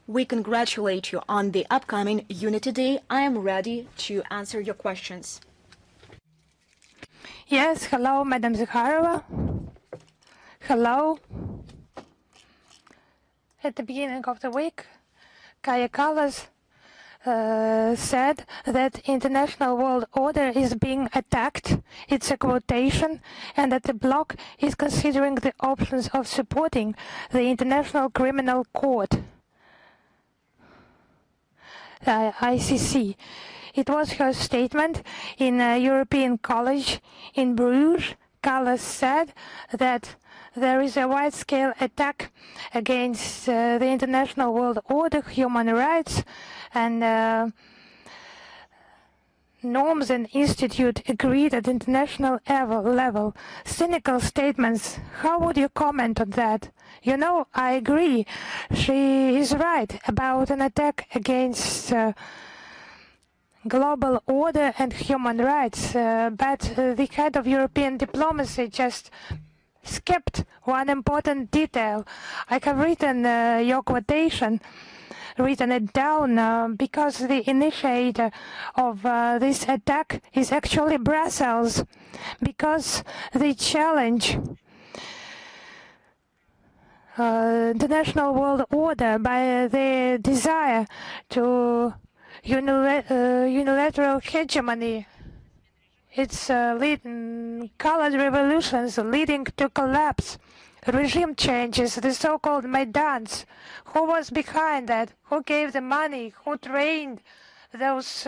We congratulate you on the upcoming Unity Day. I am ready to answer your questions. Yes, hello, Madam Zakharova. Hello. At the beginning of the week, Kaja Kallas said that international world order is being attacked. It's a quotation, and that the bloc is considering the options of supporting the International Criminal Court, ICC. It was her statement in a European college in Bruges. Kallas said that there is a wide-scale attack against the international world order, human rights, and norms and institute agreed at international level. Cynical statements. How would you comment on that? You know, I agree. She is right about an attack against global order and human rights, but the head of European diplomacy just skipped one important detail. I have written your quotation, written it down, because the initiator of this attack is actually Brussels, because they challenge the national world order by their desire to unilateral hegemony. It's colored revolutions leading to collapse, regime changes, the so-called Maidans. Who was behind that? Who gave the money? Who trained those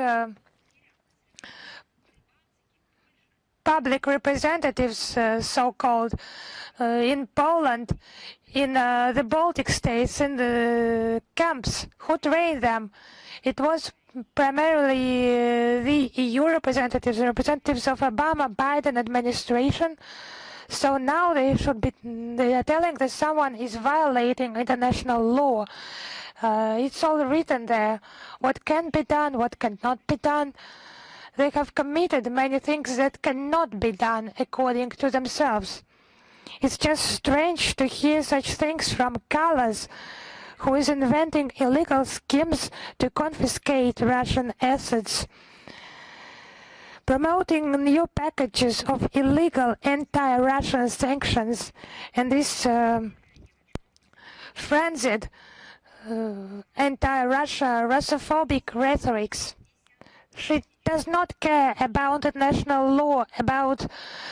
public representatives, so-called, in Poland, in the Baltic states, in the camps? Who trained them? It was primarily the EU representatives, representatives of Obama, Biden administration. So now they are telling that someone is violating international law. It's all written there. What can be done, what cannot be done. They have committed many things that cannot be done according to themselves. It's just strange to hear such things from Kallas, who is inventing illegal schemes to confiscate Russian assets, promoting new packages of illegal anti-Russian sanctions, and this frenzied anti-Russia, Russophobic rhetorics. She does not care about international law, about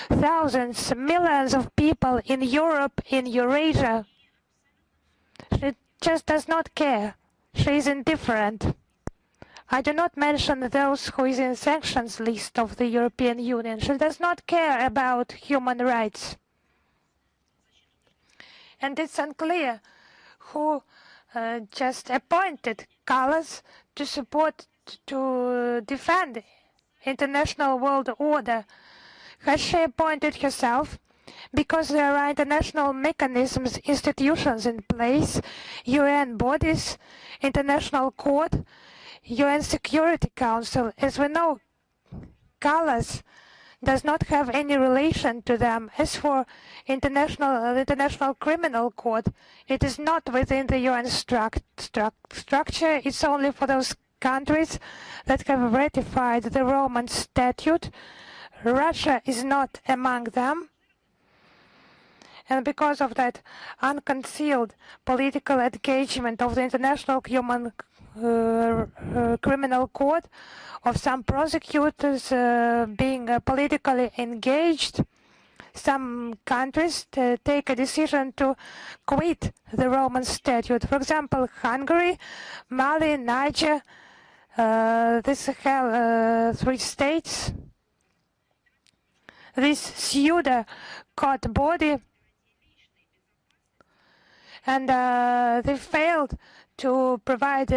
thousands, millions of people in Europe, in Eurasia. She just does not care. She is indifferent. I do not mention those who is in sanctions list of the European Union. She does not care about human rights. And it's unclear who just appointed colors to support, to defend international world order. Has she appointed herself? Because there are international mechanisms, institutions in place, UN bodies, International Court, UN Security Council. As we know, colors does not have any relation to them. As for International Criminal Court, it is not within the UN structure. It's only for those countries that have ratified the Roman Statute. Russia is not among them. And because of that unconcealed political engagement of the International Criminal Court, of some prosecutors being politically engaged, some countries take a decision to quit the Roman Statute. For example, Hungary, Mali, Niger, these have 3 states. This pseudo-court body, and they failed to provide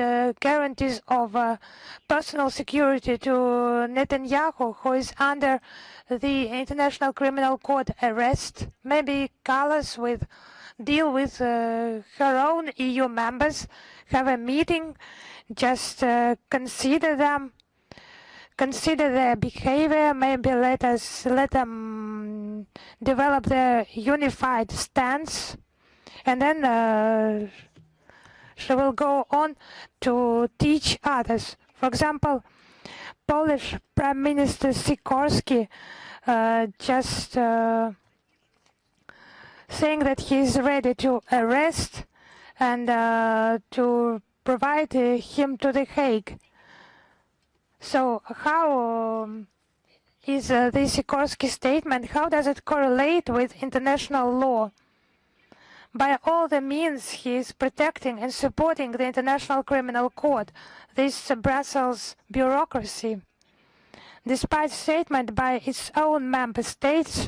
guarantees of personal security to Netanyahu, who is under the International Criminal Court arrest. Maybe Callas will deal with her own EU members, have a meeting, just consider them, consider their behavior, maybe let them develop their unified stance, and then she will go on to teach others. For example, Polish Prime Minister Sikorski just saying that he is ready to arrest and to provide him to The Hague. So how is the Sikorski statement, how does it correlate with international law? By all the means, he is protecting and supporting the International Criminal Court, this Brussels bureaucracy, despite statement by its own member states,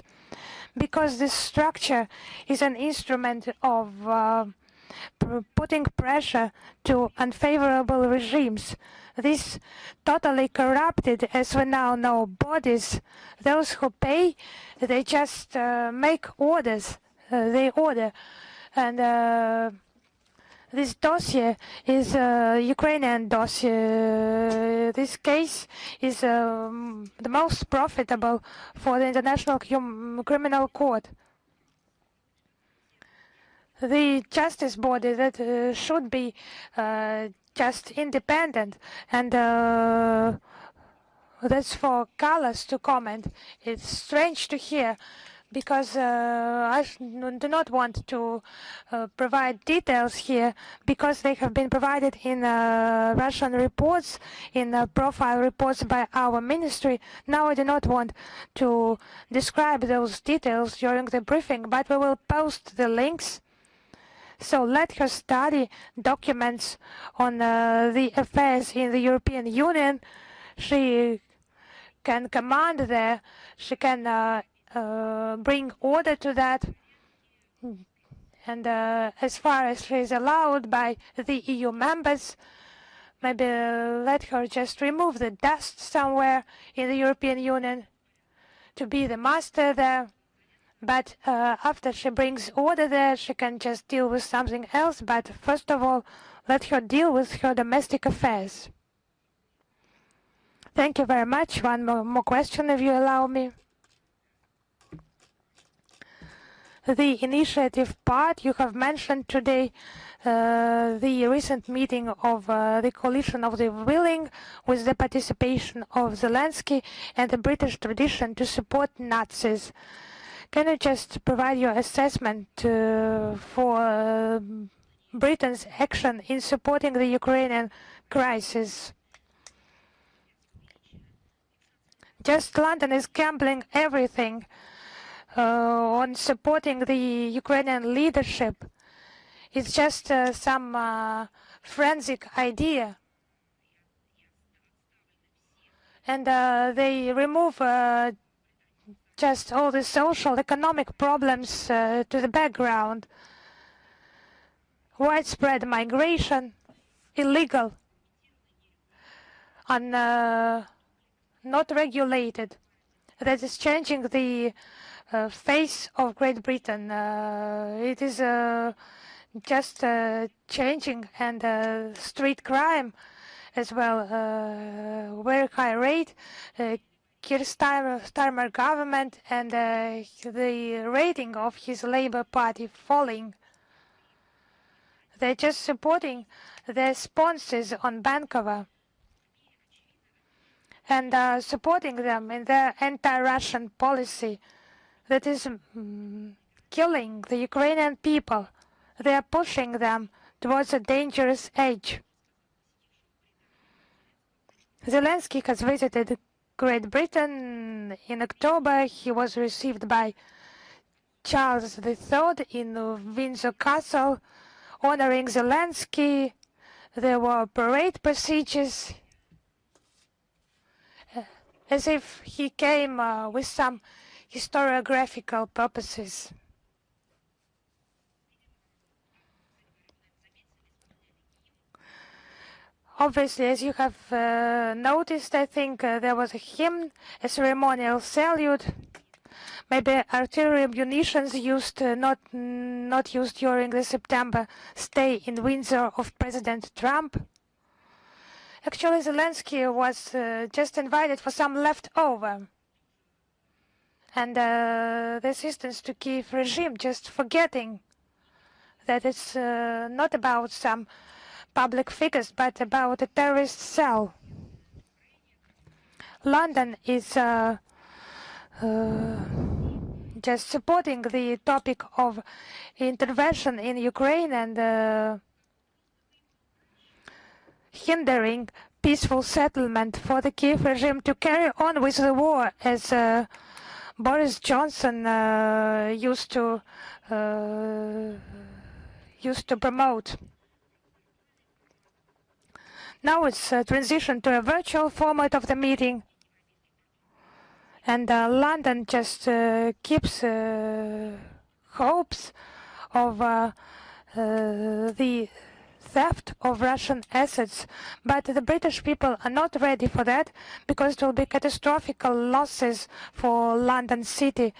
because this structure is an instrument of putting pressure to unfavorable regimes. These totally corrupted, as we now know, bodies, those who pay, they just make orders, they order. And this dossier is a Ukrainian dossier. This case is the most profitable for the International Criminal Court. The justice body that should be just independent, and that's for Callas to comment. It's strange to hear, because I do not want to provide details here, because they have been provided in Russian reports, in profile reports by our ministry. Now I do not want to describe those details during the briefing, but we will post the links. So let her study documents on the affairs in the European Union. She can command there, she can bring order to that, and as far as she is allowed by the EU members, maybe let her just remove the dust somewhere in the European Union to be the master there. But after she brings order there, she can just deal with something else. But first of all, let her deal with her domestic affairs. Thank you very much. One more question, if you allow me. The initiative part you have mentioned today, the recent meeting of the coalition of the willing, with the participation of Zelensky and the British tradition to support Nazis. Can you just provide your assessment for Britain's action in supporting the Ukrainian crisis? Just London is gambling everything on supporting the Ukrainian leadership. It's just some forensic idea. And they remove just all the social, economic problems to the background. widespread migration, illegal, and not regulated, that is changing the face of Great Britain. It is just changing, and street crime as well, very high rate. Keir Starmer government and the rating of his Labour Party falling. They're just supporting their sponsors on Bankova and supporting them in their anti-Russian policy that is killing the Ukrainian people. They are pushing them towards a dangerous edge. Zelensky has visited Great Britain in October. He was received by Charles III in Windsor Castle, honoring Zelensky. There were parade procedures, as if he came with some historiographical purposes. Obviously, as you have noticed, I think there was a hymn, a ceremonial salute, maybe artillery munitions used, not used during the September stay in Windsor of President Trump. Actually, Zelensky was just invited for some leftover. And the assistance to Kiev regime just forgetting that it's not about some public figures, but about a terrorist cell. London is just supporting the topic of intervention in Ukraine and hindering peaceful settlement for the Kiev regime to carry on with the war, as Boris Johnson used to promote. Now it's transitioned to a virtual format of the meeting, and London just keeps hopes of the theft of Russian assets, but the British people are not ready for that, because it will be catastrophic losses for London City.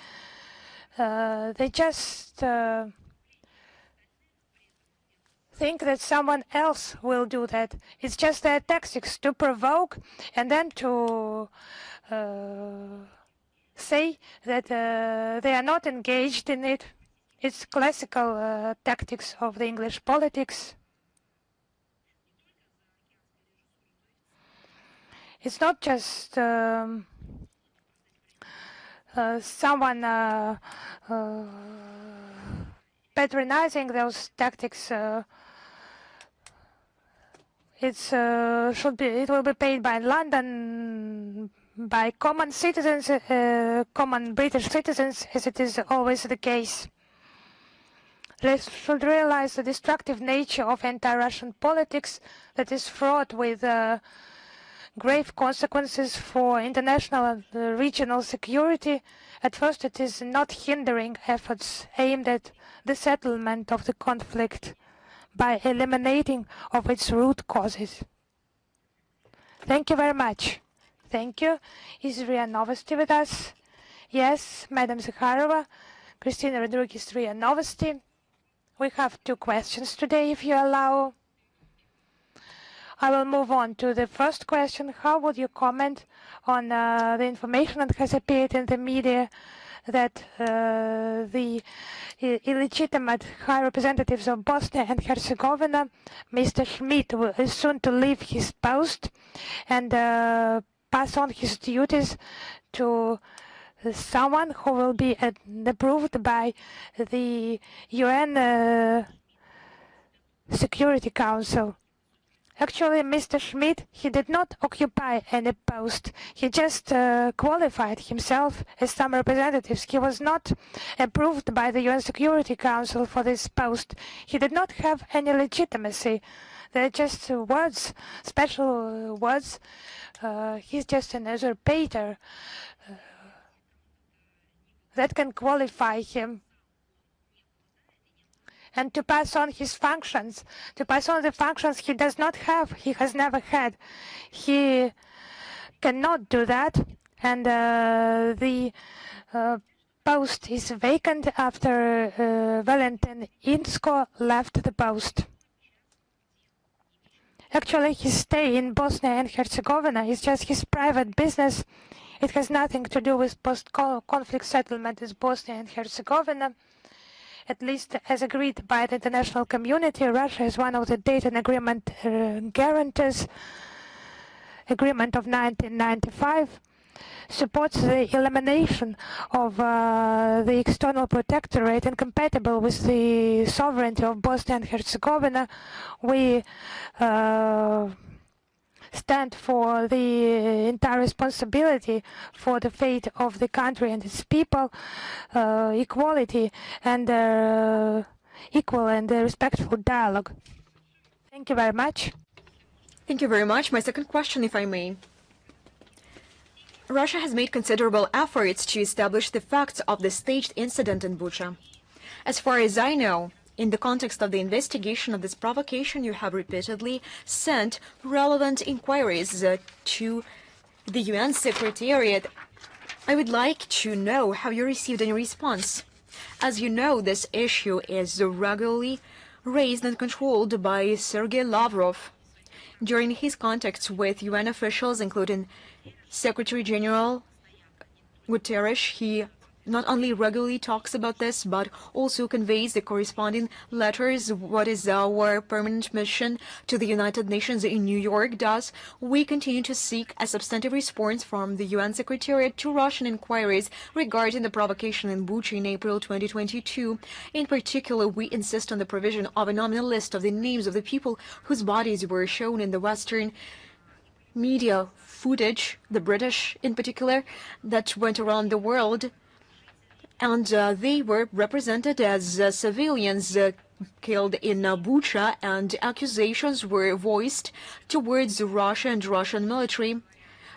They just think that someone else will do that. It's just their tactics to provoke and then to say that they are not engaged in it. It's classical tactics of the English politics. It's not just someone patronizing those tactics. It will be paid by London, by common citizens, common British citizens, as it is always the case. They should realize the destructive nature of anti-Russian politics that is fraught with grave consequences for international and regional security. At first, it is not hindering efforts aimed at the settlement of the conflict by eliminating of its root causes. Thank you very much. Thank you. Is RIA Novosti with us? Yes, Madam Zakharova. Christina Rodriguez, RIA Novosti. We have 2 questions today, if you allow. I will move on to the first question. How would you comment on the information that has appeared in the media that the illegitimate high representatives of Bosnia and Herzegovina, Mr. Schmidt, is soon to leave his post and pass on his duties to someone who will be approved by the UN Security Council? Actually, Mr. Schmidt, he did not occupy any post. He just qualified himself as some representatives. He was not approved by the UN Security Council for this post. He did not have any legitimacy. They're just words, special words. He's just an usurpator that can qualify him. and to pass on his functions, to pass on the functions he does not have, he has never had. He cannot do that, and the post is vacant after Valentin Inzko left the post. Actually, his stay in Bosnia and Herzegovina is just his private business. It has nothing to do with post-conflict settlement with Bosnia and Herzegovina. At least as agreed by the international community, Russia is one of the Dayton Agreement guarantors. Agreement of 1995 supports the elimination of the external protectorate incompatible with the sovereignty of Bosnia and Herzegovina. We stand for the entire responsibility for the fate of the country and its people, equality and equal and respectful dialogue. Thank you very much. Thank you very much. My second question, if I may. Russia has made considerable efforts to establish the facts of the staged incident in Bucha. As far as I know, in the context of the investigation of this provocation, you have repeatedly sent relevant inquiries to the UN Secretariat. I would like to know, have you received any response? As you know, this issue is regularly raised and controlled by Sergei Lavrov. During his contacts with UN officials, including Secretary General Guterres, he not only regularly talks about this, but also conveys the corresponding letters. What is our permanent mission to the United Nations in New York does. We continue to seek a substantive response from the UN Secretariat to Russian inquiries regarding the provocation in Bucha in April 2022. In particular, we insist on the provision of a nominal list of the names of the people whose bodies were shown in the Western media footage, the British in particular, that went around the world. And they were represented as civilians killed in Bucha, and accusations were voiced towards Russia and Russian military.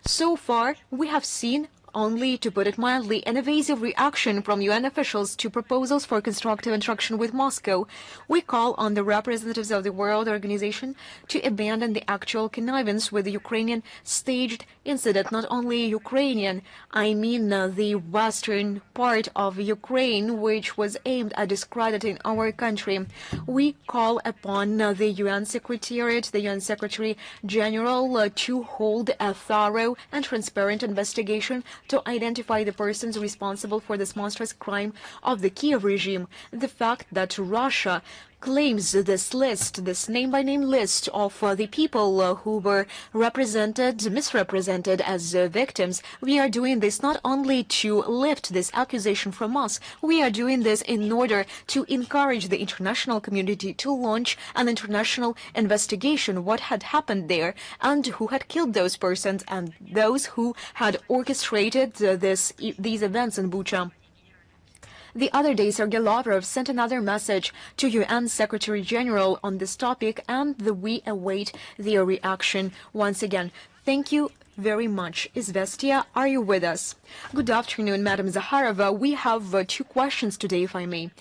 So far, we have seen, only to put it mildly, an evasive reaction from UN officials to proposals for constructive interaction with Moscow. We call on the representatives of the World Organization to abandon the actual connivance with the Ukrainian staged incident. Not only Ukrainian, I mean the western part of Ukraine, which was aimed at discrediting our country. We call upon the UN Secretariat, the UN Secretary General, to hold a thorough and transparent investigation to identify the persons responsible for this monstrous crime of the Kiev regime. The fact that Russia claims this list, this name-by-name list of the people who were misrepresented as victims, we are doing this not only to lift this accusation from us, we are doing this in order to encourage the international community to launch an international investigation, what had happened there, and who had killed those persons and those who had orchestrated these events in Bucha. The other day, Sergei Lavrov sent another message to UN Secretary General on this topic, and we await their reaction once again. Thank you very much. Izvestia, are you with us? Good afternoon, Madam Zakharova. We have 2 questions today, if I may.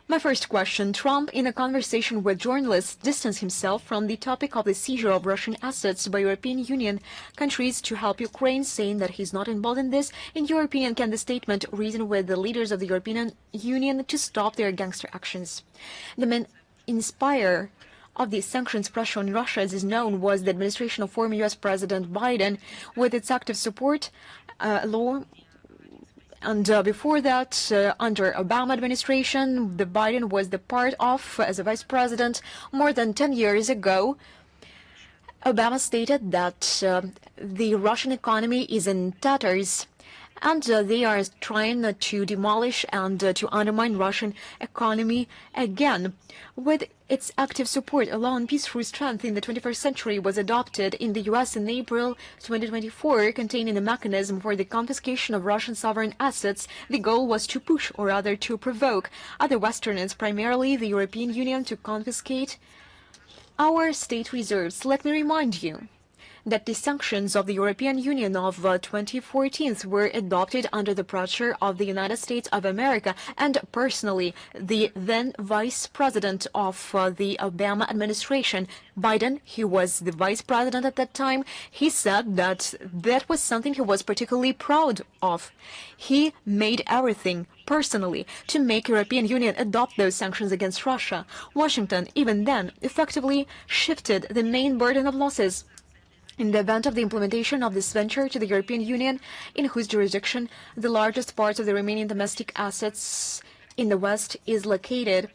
My first question, Trump, in a conversation with journalists, distanced himself from the topic of the seizure of Russian assets by European Union countries to help Ukraine, saying that he's not involved in this. In your opinion, can the statement reason with the leaders of the European Union to stop their gangster actions? The main inspirer of the sanctions pressure on Russia, as is known, was the administration of former U.S. President Biden, with its active support law. And before that, under Obama administration, the Biden was the part of, as a vice president, more than 10 years ago. Obama stated that the Russian economy is in tatters, and they are trying to demolish and to undermine Russian economy again. With its active support alone, peace through strength in the 21st century was adopted in the U.S. in April 2024, containing a mechanism for the confiscation of Russian sovereign assets. The goal was to push, or rather to provoke, other Westerners, primarily the European Union, to confiscate our state reserves. Let me remind you that the sanctions of the European Union of 2014 were adopted under the pressure of the United States of America, and personally, the then Vice President of the Obama administration, Biden, he was the Vice President at that time, he said that that was something he was particularly proud of. He made everything personally to make European Union adopt those sanctions against Russia. Washington, even then, effectively shifted the main burden of losses in the event of the implementation of this venture to the European Union, in whose jurisdiction the largest part of the remaining domestic assets in the West is located.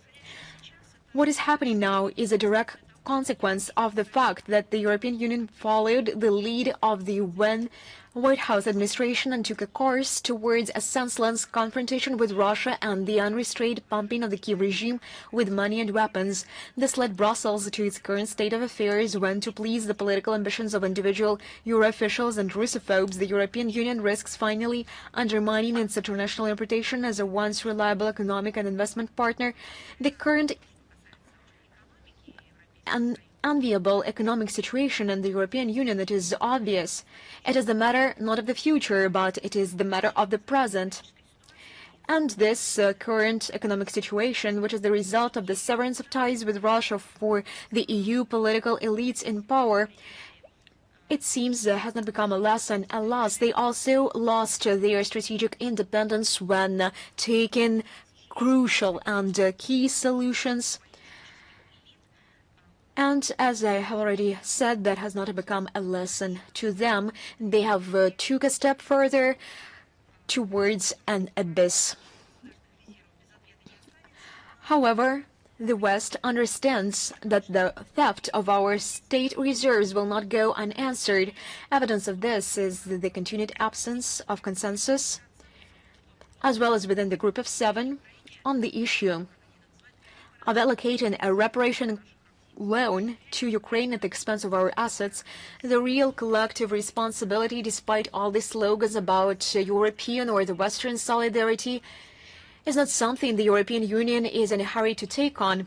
What is happening now is a direct consequence of the fact that the European Union followed the lead of the then White House administration and took a course towards a senseless confrontation with Russia and the unrestrained pumping of the Kiev regime with money and weapons. This led Brussels to its current state of affairs when, to please the political ambitions of individual Euro officials and Russophobes, the European Union risks finally undermining its international reputation as a once reliable economic and investment partner. The current enviable economic situation in the European Union, it is obvious. It is the matter not of the future, but it is the matter of the present. And this current economic situation, which is the result of the severance of ties with Russia for the EU political elites in power, it seems has not become a lesson. Alas, they also lost their strategic independence when taking crucial and key solutions. And as I have already said, that has not become a lesson to them. They have took a step further towards an abyss. However, the West understands that the theft of our state reserves will not go unanswered. Evidence of this is the continued absence of consensus, as well as within the Group of Seven, on the issue of allocating a reparation loan to Ukraine at the expense of our assets. The real collective responsibility, despite all the slogans about European or the Western solidarity, is not something the European Union is in a hurry to take on.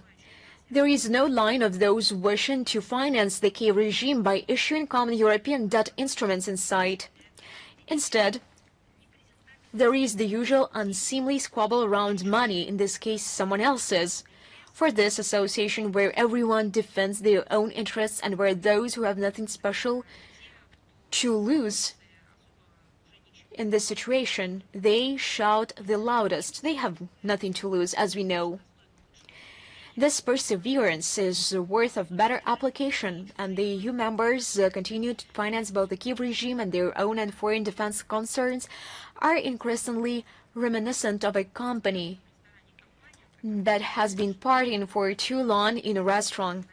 There is no line of those wishing to finance the Kiev regime by issuing common European debt instruments in sight. Instead, there is the usual unseemly squabble around money, in this case someone else's. For this association where everyone defends their own interests and where those who have nothing special to lose in this situation, they shout the loudest. They have nothing to lose, as we know. This perseverance is worth of better application, and the EU members continue to finance both the Kiev regime and their own and foreign defense concerns are increasingly reminiscent of a company that has been partying for too long in a restaurant,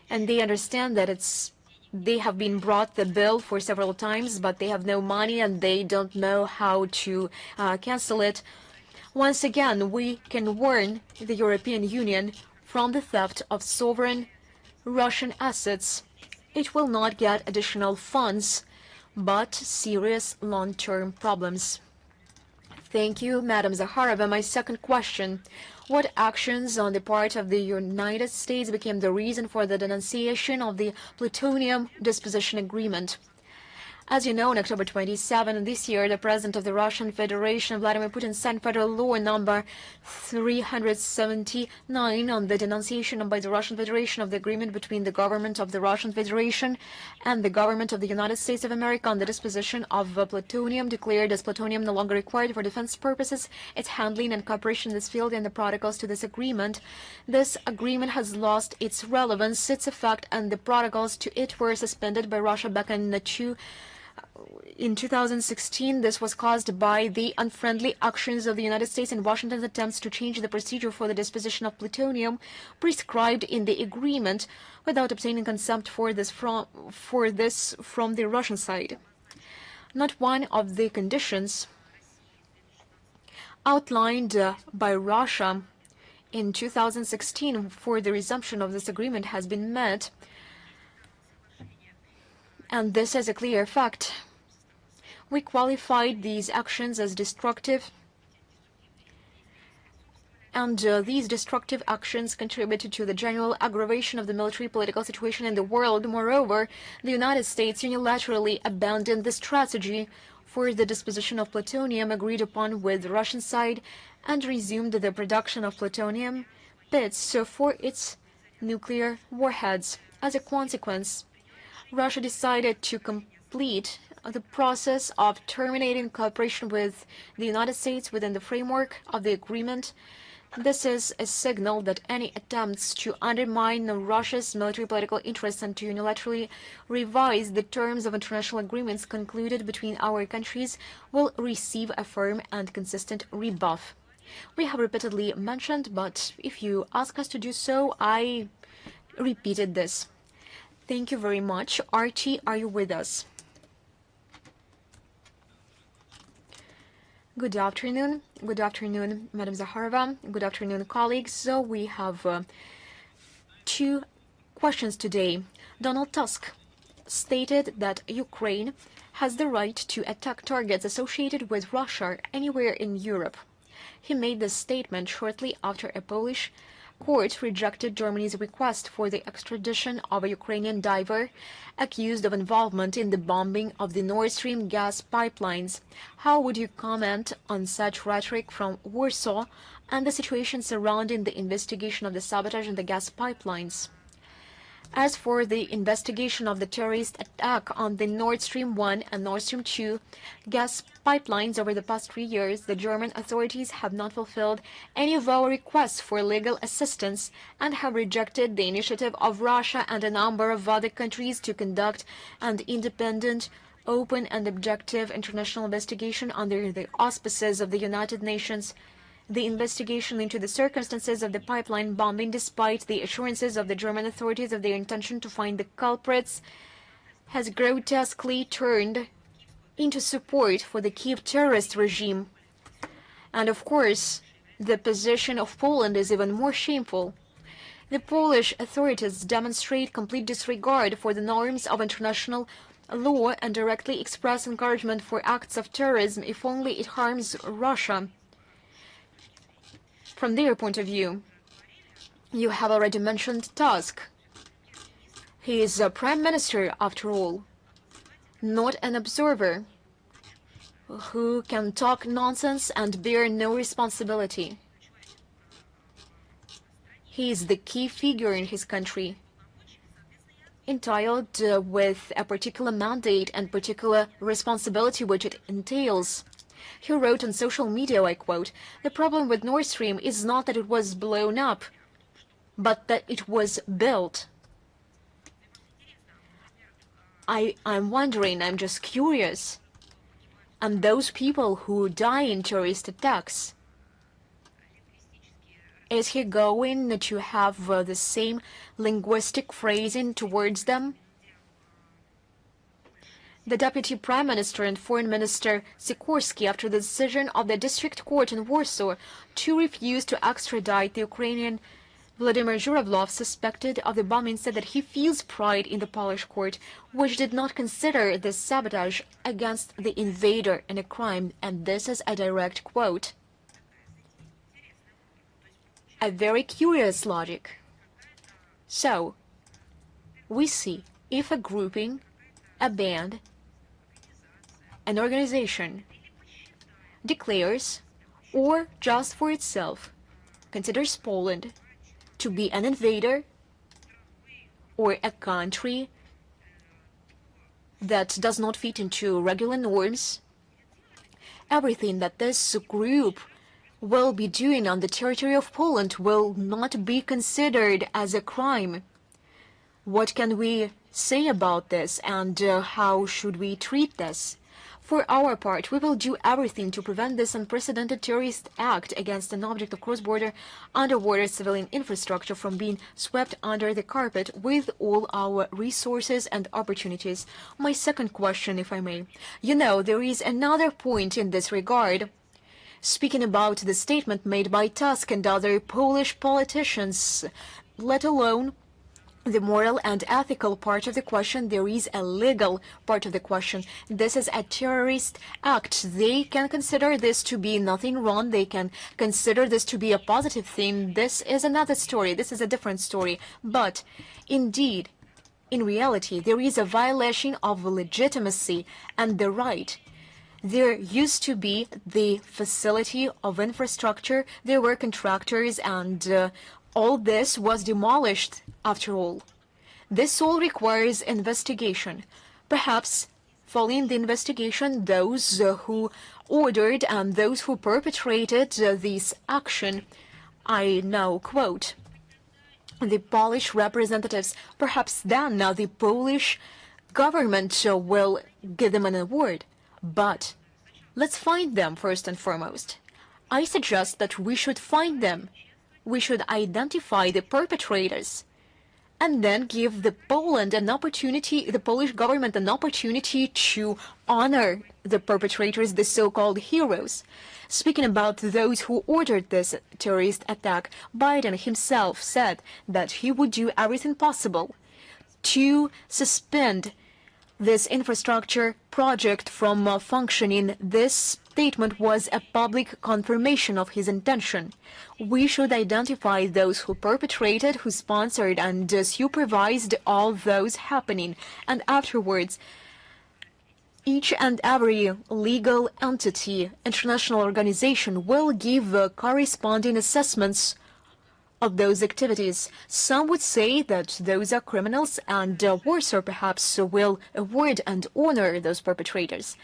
and they understand that they have been brought the bill for several times, but they have no money and they don't know how to cancel it. Once again, we can warn the European Union from the theft of sovereign Russian assets. It will not get additional funds, but serious long-term problems. Thank you, Madam Zakharova. My second question. What actions on the part of the United States became the reason for the denunciation of the plutonium disposition agreement? As you know, on October 27 this year, the President of the Russian Federation, Vladimir Putin, signed federal law number 379 on the denunciation by the Russian Federation of the agreement between the government of the Russian Federation and the government of the United States of America on the disposition of plutonium, declared as plutonium no longer required for defense purposes, its handling and cooperation in this field, and the protocols to this agreement. This agreement has lost its relevance, its effect, and the protocols to it were suspended by Russia back in 2016, this was caused by the unfriendly actions of the United States and Washington's attempts to change the procedure for the disposition of plutonium prescribed in the agreement without obtaining consent for this from the Russian side. Not one of the conditions outlined by Russia in 2016 for the resumption of this agreement has been met, and this is a clear fact. We qualified these actions as destructive and these destructive actions contributed to the general aggravation of the military-political situation in the world. Moreover, the United States unilaterally abandoned the strategy for the disposition of plutonium agreed upon with the Russian side and resumed the production of plutonium pits for its nuclear warheads. As a consequence, Russia decided to complete the process of terminating cooperation with the United States within the framework of the agreement. This is a signal that any attempts to undermine Russia's military-political interests and to unilaterally revise the terms of international agreements concluded between our countries will receive a firm and consistent rebuff. We have repeatedly mentioned, but if you ask us to do so, I repeated this. Thank you very much. Archie, are you with us? Good afternoon. Good afternoon, Madam Zakharova. Good afternoon, colleagues. So we have two questions today. Donald Tusk stated that Ukraine has the right to attack targets associated with Russia anywhere in Europe. He made this statement shortly after a Polish court rejected Germany's request for the extradition of a Ukrainian diver accused of involvement in the bombing of the Nord Stream gas pipelines. How would you comment on such rhetoric from Warsaw and the situation surrounding the investigation of the sabotage in the gas pipelines? As for the investigation of the terrorist attack on the Nord Stream 1 and Nord Stream 2 gas pipelines over the past 3 years, the German authorities have not fulfilled any of our requests for legal assistance and have rejected the initiative of Russia and a number of other countries to conduct an independent, open and objective international investigation under the auspices of the United Nations. The investigation into the circumstances of the pipeline bombing, despite the assurances of the German authorities of their intention to find the culprits, has grotesquely turned into support for the Kiev terrorist regime. And of course, the position of Poland is even more shameful. The Polish authorities demonstrate complete disregard for the norms of international law and directly express encouragement for acts of terrorism if only it harms Russia. From their point of view, you have already mentioned Tusk. He is a prime minister, after all, not an observer who can talk nonsense and bear no responsibility. He is the key figure in his country, entitled with a particular mandate and particular responsibility which it entails. He wrote on social media, I quote, "The problem with Nord Stream is not that it was blown up, but that it was built." I'm wondering, I'm just curious. And those people who die in terrorist attacks, is he going to have the same linguistic phrasing towards them? The Deputy Prime Minister and Foreign Minister Sikorsky, after the decision of the District Court in Warsaw to refuse to extradite the Ukrainian Vladimir Zhuravlov, suspected of the bombing, said that he feels pride in the Polish court, which did not consider this sabotage against the invader a crime, and this is a direct quote. A very curious logic. So, we see if a grouping, a band, an organization declares, or just for itself, considers Poland to be an invader or a country that does not fit into regular norms, everything that this group will be doing on the territory of Poland will not be considered as a crime. What can we say about this, and how should we treat this? For our part, we will do everything to prevent this unprecedented terrorist act against an object of cross-border underwater civilian infrastructure from being swept under the carpet with all our resources and opportunities. My second question, if I may. You know, there is another point in this regard. Speaking about the statement made by Tusk and other Polish politicians, let alone the moral and ethical part of the question, there is a legal part of the question. This is a terrorist act. They can consider this to be nothing wrong. They can consider this to be a positive thing. This is another story. This is a different story. But indeed, in reality, there is a violation of legitimacy and the right. There used to be the facility of infrastructure. There were contractors, and all this was demolished after all. This all requires investigation. Perhaps, following the investigation, those who ordered and those who perpetrated this action, I now quote, the Polish representatives, perhaps then the Polish government will give them an award. But let's find them first and foremost. I suggest that we should find them. We should identify the perpetrators and then give the Polish government an opportunity to honor the perpetrators, the so-called heroes. Speaking about those who ordered this terrorist attack, Biden himself said that he would do everything possible to suspend this infrastructure project from functioning. This statement was a public confirmation of his intention. We should identify those who perpetrated, who sponsored and supervised all those happening, and afterwards each and every legal entity, international organization will give corresponding assessments of those activities. Some would say that those are criminals, and Warsaw perhaps will award and honor those perpetrators.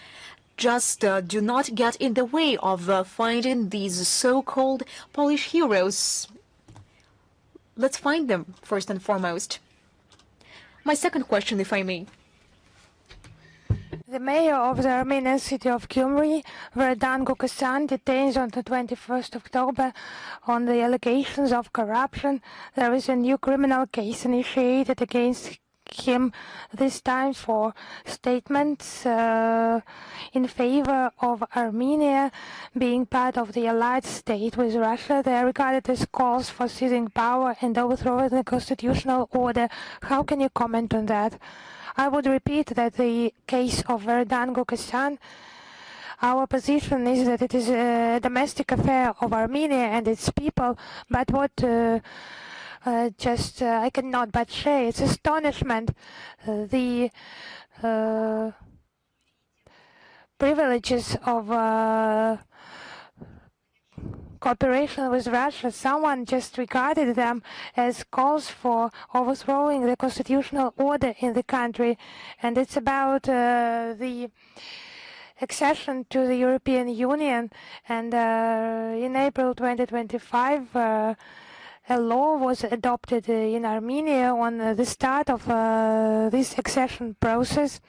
Just do not get in the way of finding these so-called Polish heroes. Let's find them first and foremost. My second question, if I may. The mayor of the Armenian city of Gyumri, Verdan Gukasyan, detained on the 21st October on the allegations of corruption. There is a new criminal case initiated against him, this time for statements in favor of Armenia being part of the allied state with Russia. They are regarded as calls for seizing power and overthrowing the constitutional order. How can you comment on that? I would repeat that the case of Verdan Gukasyan, our position is that it is a domestic affair of Armenia and its people, but what I cannot but share its astonishment, the privileges of cooperation with Russia. Someone just regarded them as calls for overthrowing the constitutional order in the country, and it's about the accession to the European Union. And in April 2025, a law was adopted in Armenia on the start of this accession process.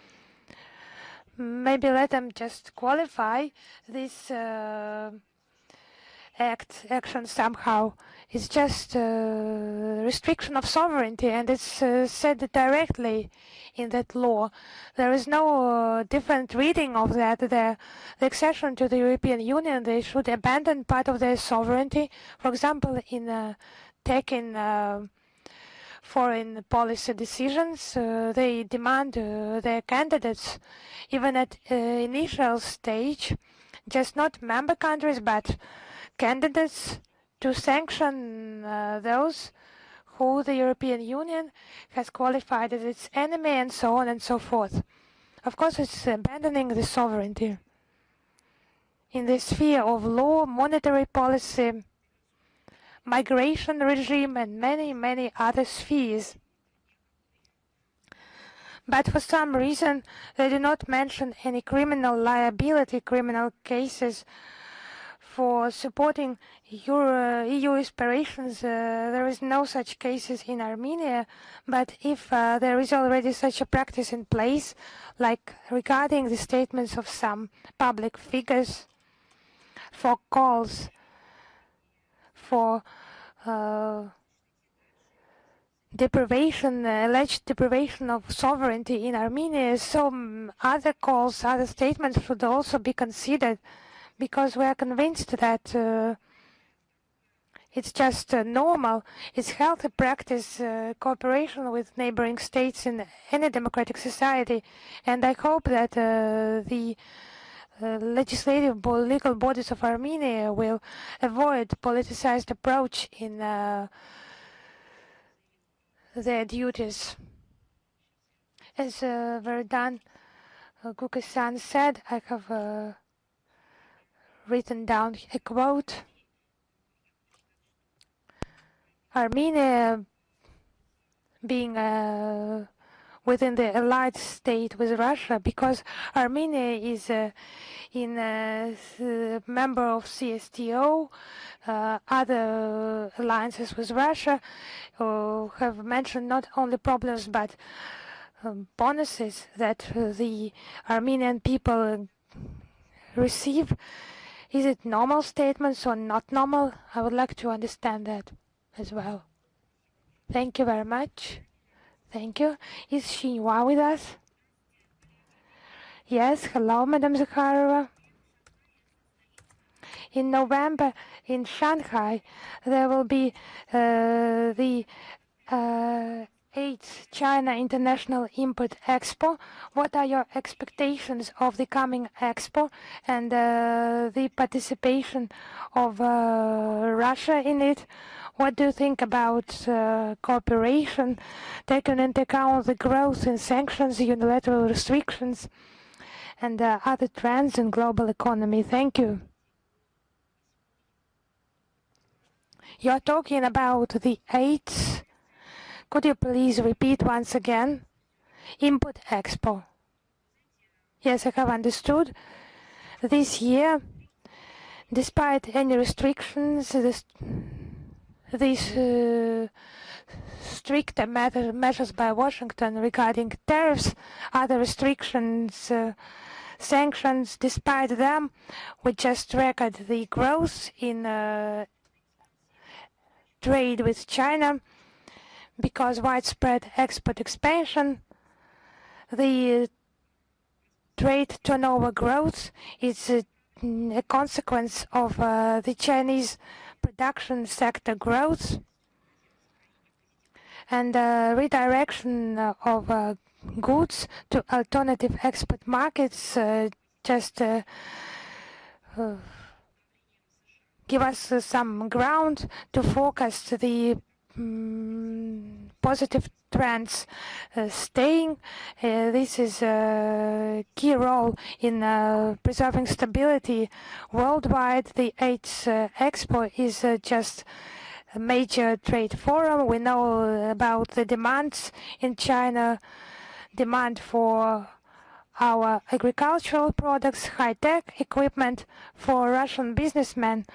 Maybe let them just qualify this action somehow. It's just restriction of sovereignty, and it's said directly in that law. There is no different reading of that. The accession to the European Union, they should abandon part of their sovereignty. For example, in taking foreign policy decisions, they demand their candidates, even at initial stage, just not member countries, but candidates, to sanction those who the European Union has qualified as its enemy, and so on and so forth. Of course, it's abandoning the sovereignty in the sphere of law, monetary policy, migration regime, and many, many other spheres. But for some reason, they do not mention any criminal liability, criminal cases for supporting EU aspirations. There is no such cases in Armenia, but if there is already such a practice in place, like regarding the statements of some public figures for calls for deprivation, alleged deprivation of sovereignty in Armenia, so other calls, other statements should also be considered, because we are convinced that It's just normal. It's healthy practice, cooperation with neighboring states in any democratic society. And I hope that the legislative legal bodies of Armenia will avoid politicized approach in their duties. As Verdan Kukasan said, I have written down a quote. Armenia being within the allied state with Russia, because Armenia is member of CSTO, other alliances with Russia have mentioned not only problems but bonuses that the Armenian people receive. Is it normal statements or not normal? I would like to understand that as well. Thank you very much. Thank you. Is Xinhua with us? Yes, hello, Madam Zakharova. In November in Shanghai, there will be the 8th China International Import Expo. What are your expectations of the coming expo and the participation of Russia in it? What do you think about cooperation, taking into account the growth in sanctions, unilateral restrictions, and other trends in global economy? Thank you. You're talking about the 8th. Could you please repeat once again? Input Expo. Yes, I have understood. This year, despite any restrictions, these stricter measures by Washington regarding tariffs, other restrictions, sanctions, despite them, we just record the growth in trade with China because widespread export expansion. The trade turnover growth is a consequence of the Chinese production sector growth and redirection of goods to alternative export markets just give us some ground to forecast the positive trends staying. This is a key role in preserving stability worldwide. The 8th Expo is just a major trade forum. We know about the demands in China, demand for our agricultural products, high-tech equipment for Russian businessmen.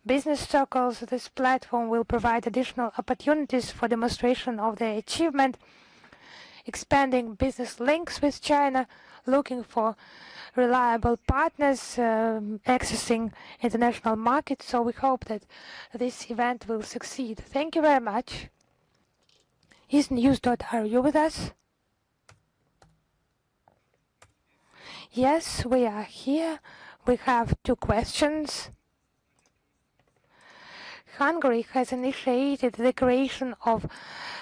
Business circles, this platform will provide additional opportunities for demonstration of their achievement, expanding business links with China, looking for reliable partners, accessing international markets. So we hope that this event will succeed. Thank you very much. Is News.ru with us? Yes, we are here. We have two questions. Hungary has initiated the creation of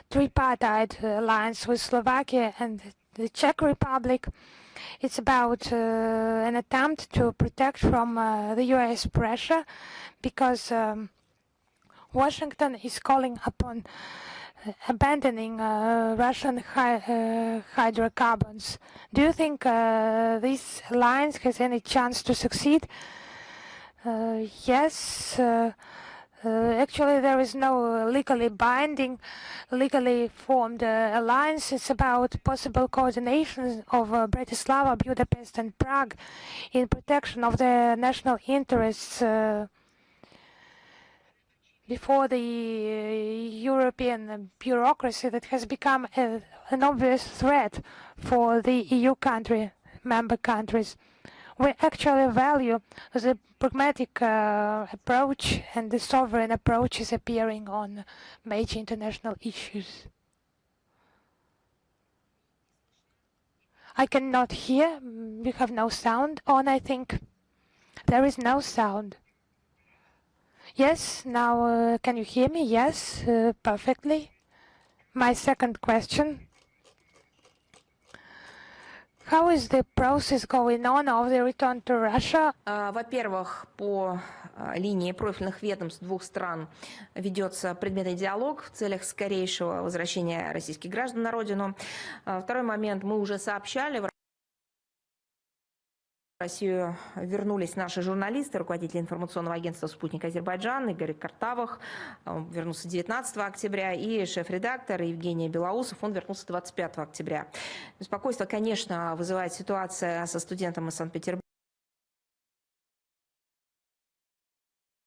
tripartite alliance with Slovakia and the Czech Republic. It's about an attempt to protect from the US pressure because Washington is calling upon abandoning Russian hydrocarbons. Do you think this alliance has any chance to succeed? Yes. Actually, there is no legally binding, legally formed alliance. It's about possible coordination of Bratislava, Budapest and Prague in protection of their national interests before the European bureaucracy that has become an obvious threat for the EU member countries. We actually value the pragmatic approach, and the sovereign approach is appearing on major international issues. I cannot hear. You have no sound on, I think. There is no sound. Yes, now can you hear me? Yes, perfectly. My second question. How is the process going on of the return to Russia? Во-первых, по линии профильных ведомств двух стран ведется предметный диалог в целях скорейшего возвращения российских граждан на родину. Второй момент, мы уже сообщали, в Россию вернулись наши журналисты, руководители информационного агентства «Спутник Азербайджан» Игорь Картавых, он вернулся 19 октября, и шеф-редактор Евгений Белоусов, он вернулся 25 октября. Беспокойство, конечно, вызывает ситуация со студентом из Санкт-Петербурга,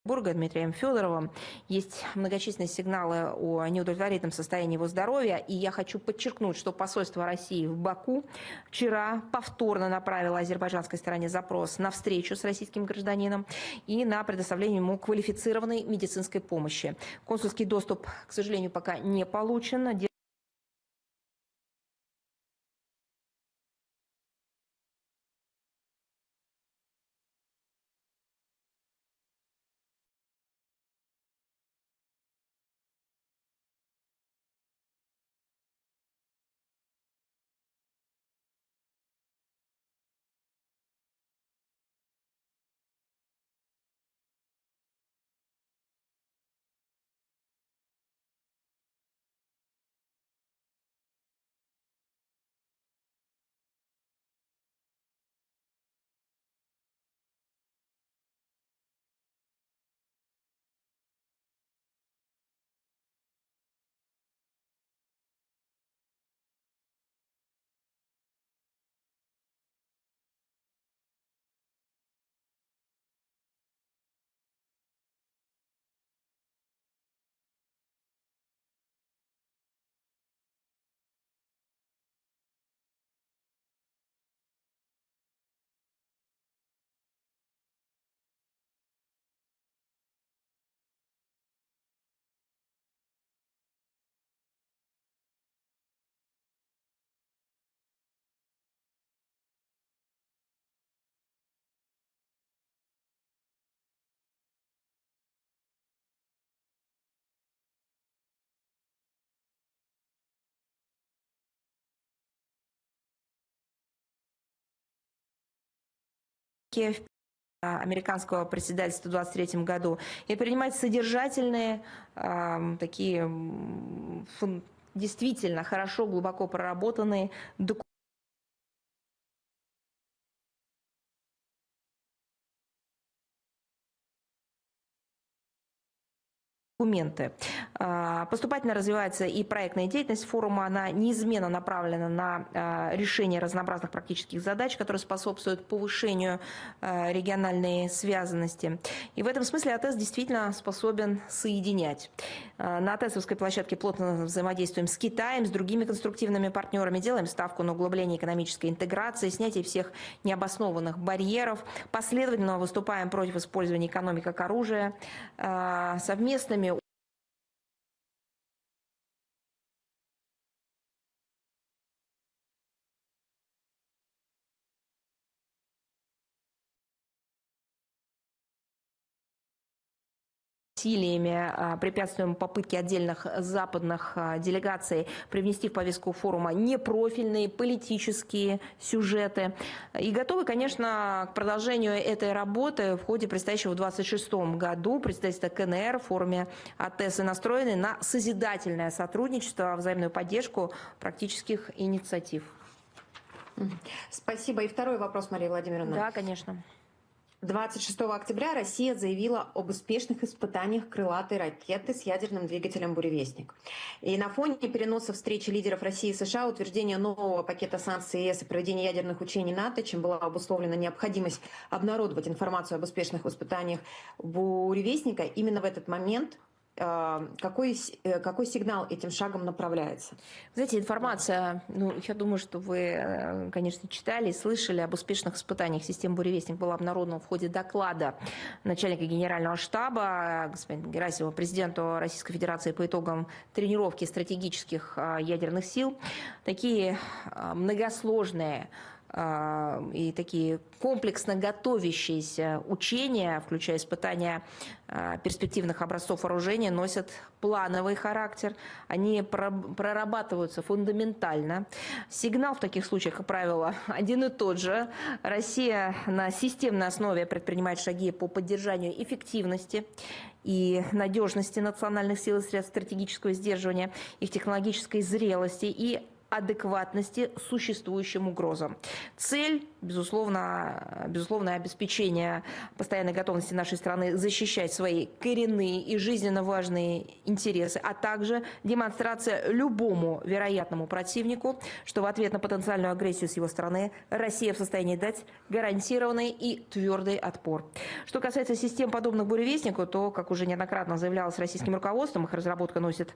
Дмитрием Федоровым. Есть многочисленные сигналы о неудовлетворительном состоянии его здоровья. И я хочу подчеркнуть, что посольство России в Баку вчера повторно направило азербайджанской стороне запрос на встречу с российским гражданином и на предоставление ему квалифицированной медицинской помощи. Консульский доступ, к сожалению, пока не получен. Американского председательства в 2023 году и принимать содержательные, такие действительно хорошо, глубоко проработанные документы. Поступательно развивается и проектная деятельность форума. Она неизменно направлена на решение разнообразных практических задач, которые способствуют повышению региональной связанности. И в этом смысле АТЭС действительно способен соединять. На АТЭСовской площадке плотно взаимодействуем с Китаем, с другими конструктивными партнерами, делаем ставку на углубление экономической интеграции, снятие всех необоснованных барьеров, последовательно выступаем против использования экономики как оружия, совместными усилиями препятствуем попытке отдельных западных делегаций привнести в повестку форума непрофильные политические сюжеты. И готовы, конечно, к продолжению этой работы в ходе предстоящего в 2026 году председательства КНР в форуме АТЭС и настроены на созидательное сотрудничество, взаимную поддержку практических инициатив. Спасибо. И второй вопрос, Мария Владимировна. Да, конечно. 26 октября Россия заявила об успешных испытаниях крылатой ракеты с ядерным двигателем «Буревестник». И на фоне переноса встречи лидеров России и США, утверждения нового пакета санкций ЕС и проведения ядерных учений НАТО, чем была обусловлена необходимость обнародовать информацию об успешных испытаниях «Буревестника», именно в этот момент какой сигнал этим шагом направляется? Знаете, информация, я думаю, что вы, конечно, читали и слышали об успешных испытаниях системы «Буревестник», была обнародована в ходе доклада начальника генерального штаба господина Герасимова президенту Российской Федерации по итогам тренировки стратегических ядерных сил. Такие многосложные и такие комплексно готовящиеся учения, включая испытания перспективных образцов вооружения, носят плановый характер, они прорабатываются фундаментально. Сигнал в таких случаях, как правило, один и тот же. Россия на системной основе предпринимает шаги по поддержанию эффективности и надежности национальных сил и средств стратегического сдерживания, их технологической зрелости и адекватности существующим угрозам. Цель, безусловно, обеспечение постоянной готовности нашей страны защищать свои коренные и жизненно важные интересы, а также демонстрация любому вероятному противнику, что в ответ на потенциальную агрессию с его стороны Россия в состоянии дать гарантированный и твердый отпор. Что касается систем, подобных буревестнику, то, как уже неоднократно заявлялось российским руководством, их разработка носит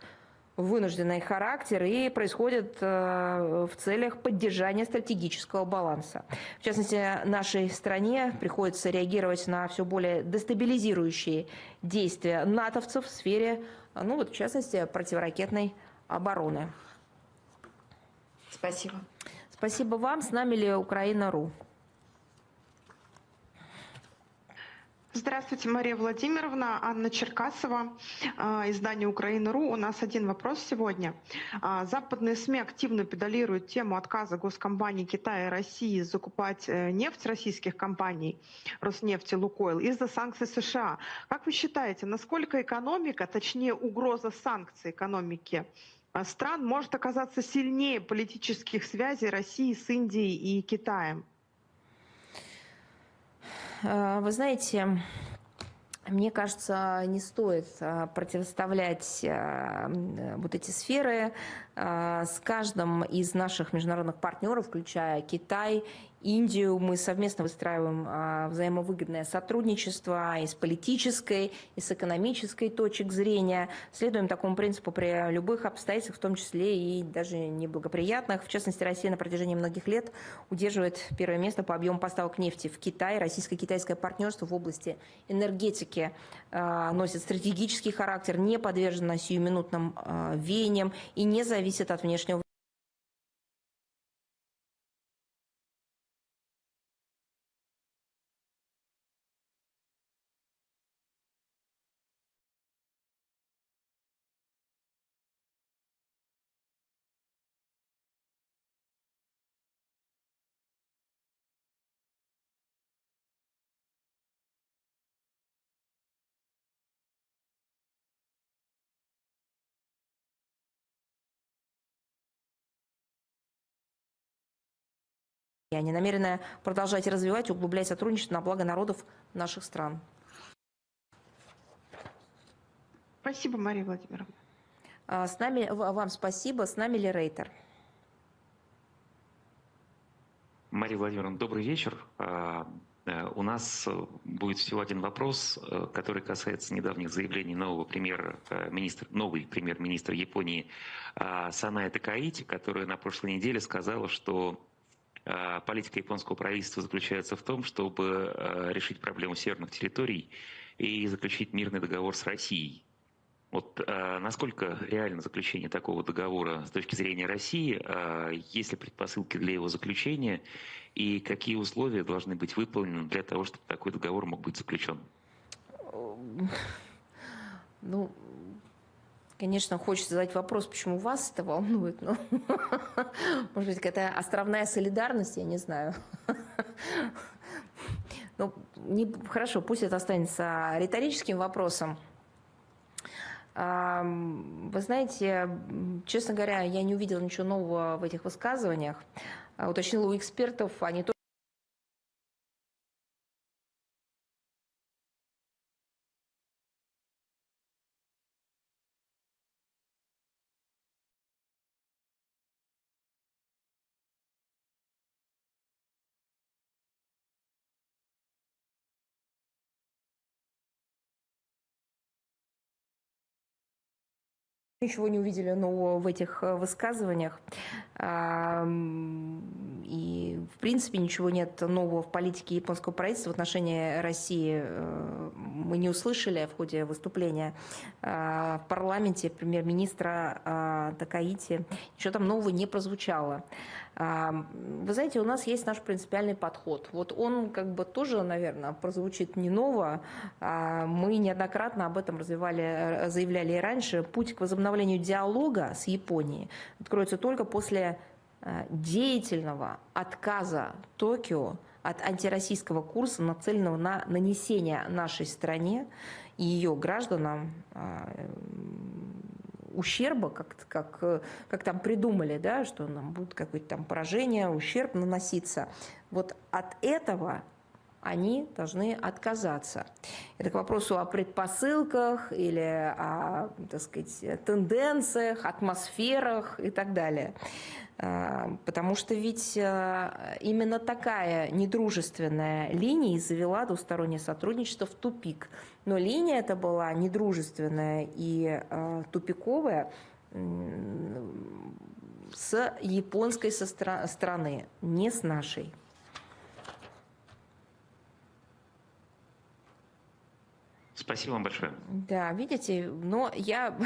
вынужденный характер и происходит в целях поддержания стратегического баланса. В частности, нашей стране приходится реагировать на все более дестабилизирующие действия натовцев в сфере, ну вот в частности, противоракетной обороны. Спасибо. Спасибо вам. С нами ли Украина.ру? Здравствуйте, Мария Владимировна, Анна Черкасова, издание «Украина.ру». У нас один вопрос сегодня. Западные СМИ активно педалируют тему отказа госкомпаний Китая и России закупать нефть российских компаний Роснефти, Лукойл из-за санкций США. Как вы считаете, насколько экономика, точнее угроза санкций экономики стран может оказаться сильнее политических связей России с Индией и Китаем? Вы знаете, мне кажется, не стоит противоставлять вот эти сферы. С каждым из наших международных партнеров, включая Китай, Индию, мы совместно выстраиваем взаимовыгодное сотрудничество и с политической, и с экономической точек зрения. Следуем такому принципу при любых обстоятельствах, в том числе и даже неблагоприятных. В частности, Россия на протяжении многих лет удерживает первое место по объему поставок нефти в Китай. Российско-китайское партнерство в области энергетики носит стратегический характер, не подвержено сиюминутным веяниям и не зависит от внешнего. Они намерены продолжать развивать и углублять сотрудничество на благо народов наших стран. Спасибо, Мария Владимировна. С нами, вам спасибо. С нами ли Рейтер? Мария Владимировна, добрый вечер. У нас будет всего один вопрос, который касается недавних заявлений нового премьер-министра Японии Санае Такаити, которая на прошлой неделе сказала, что политика японского правительства заключается в том, чтобы решить проблему северных территорий и заключить мирный договор с Россией. Вот насколько реально заключение такого договора с точки зрения России, есть ли предпосылки для его заключения и какие условия должны быть выполнены для того, чтобы такой договор мог быть заключен? Ну, конечно, хочется задать вопрос, почему вас это волнует, но, может быть, какая-то островная солидарность, я не знаю. Ну, хорошо, пусть это останется риторическим вопросом. Вы знаете, честно говоря, я не увидела ничего нового в этих высказываниях. Уточнила у экспертов, они тоже ничего не увидели нового в этих высказываниях. И, в принципе, принципе ничего нет нового в политике японского правительства в отношении России. Мы не услышали в ходе выступления в парламенте премьер-министра Такаити. Ничего там нового не прозвучало. Вы знаете, у нас есть наш принципиальный подход. Вот он как бы тоже, наверное, прозвучит не ново. Мы неоднократно об этом заявляли и раньше. Путь к возобновлению диалога с Японией откроется только после деятельного отказа Токио от антироссийского курса, нацеленного на нанесение нашей стране и ее гражданам ущерба, как там придумали, да, что нам будет какое-то там поражение, ущерб наноситься. Вот от этого они должны отказаться. Это к вопросу о предпосылках или о, так сказать, тенденциях, атмосферах и так далее. Потому что ведь именно такая недружественная линия завела двустороннее сотрудничество в тупик. Но линия эта была недружественная и тупиковая с японской стороны, не с нашей. Спасибо вам большое. Да, видите, но я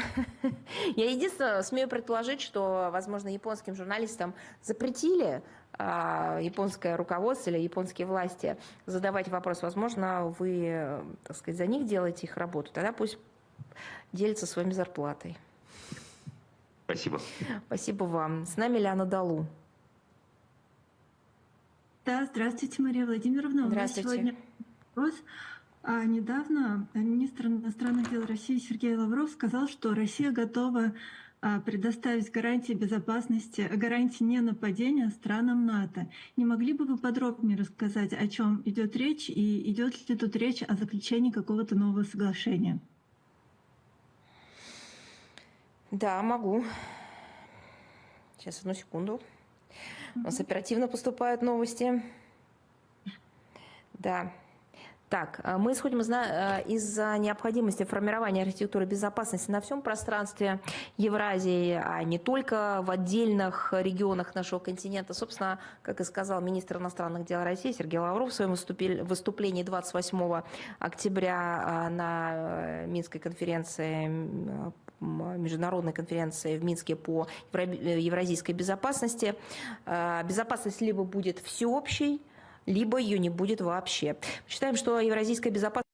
единственное смею предположить, что, возможно, японским журналистам запретили японское руководство или японские власти задавать вопрос. Возможно, вы, так сказать, за них делаете их работу. Тогда пусть делятся своими зарплатой. Спасибо. Спасибо вам. С нами Ляна Далу. Да, здравствуйте, Мария Владимировна. Здравствуйте. У нас сегодня вопрос. Недавно министр иностранных дел России Сергей Лавров сказал, что Россия готова предоставить гарантии безопасности, гарантии ненападения странам НАТО. Не могли бы вы подробнее рассказать, о чем идет речь и идет ли тут речь о заключении какого-то нового соглашения? Да, могу. Сейчас, одну секунду. У нас оперативно поступают новости. Да. Так, мы исходим из необходимости формирования архитектуры безопасности на всем пространстве Евразии, а не только в отдельных регионах нашего континента. Собственно, как и сказал министр иностранных дел России Сергей Лавров в своем выступлении 28 октября на Минской конференции, международной конференции в Минске по евразийской безопасности. Безопасность либо будет всеобщей, либо ее не будет вообще. Считаем, что евразийская безопасность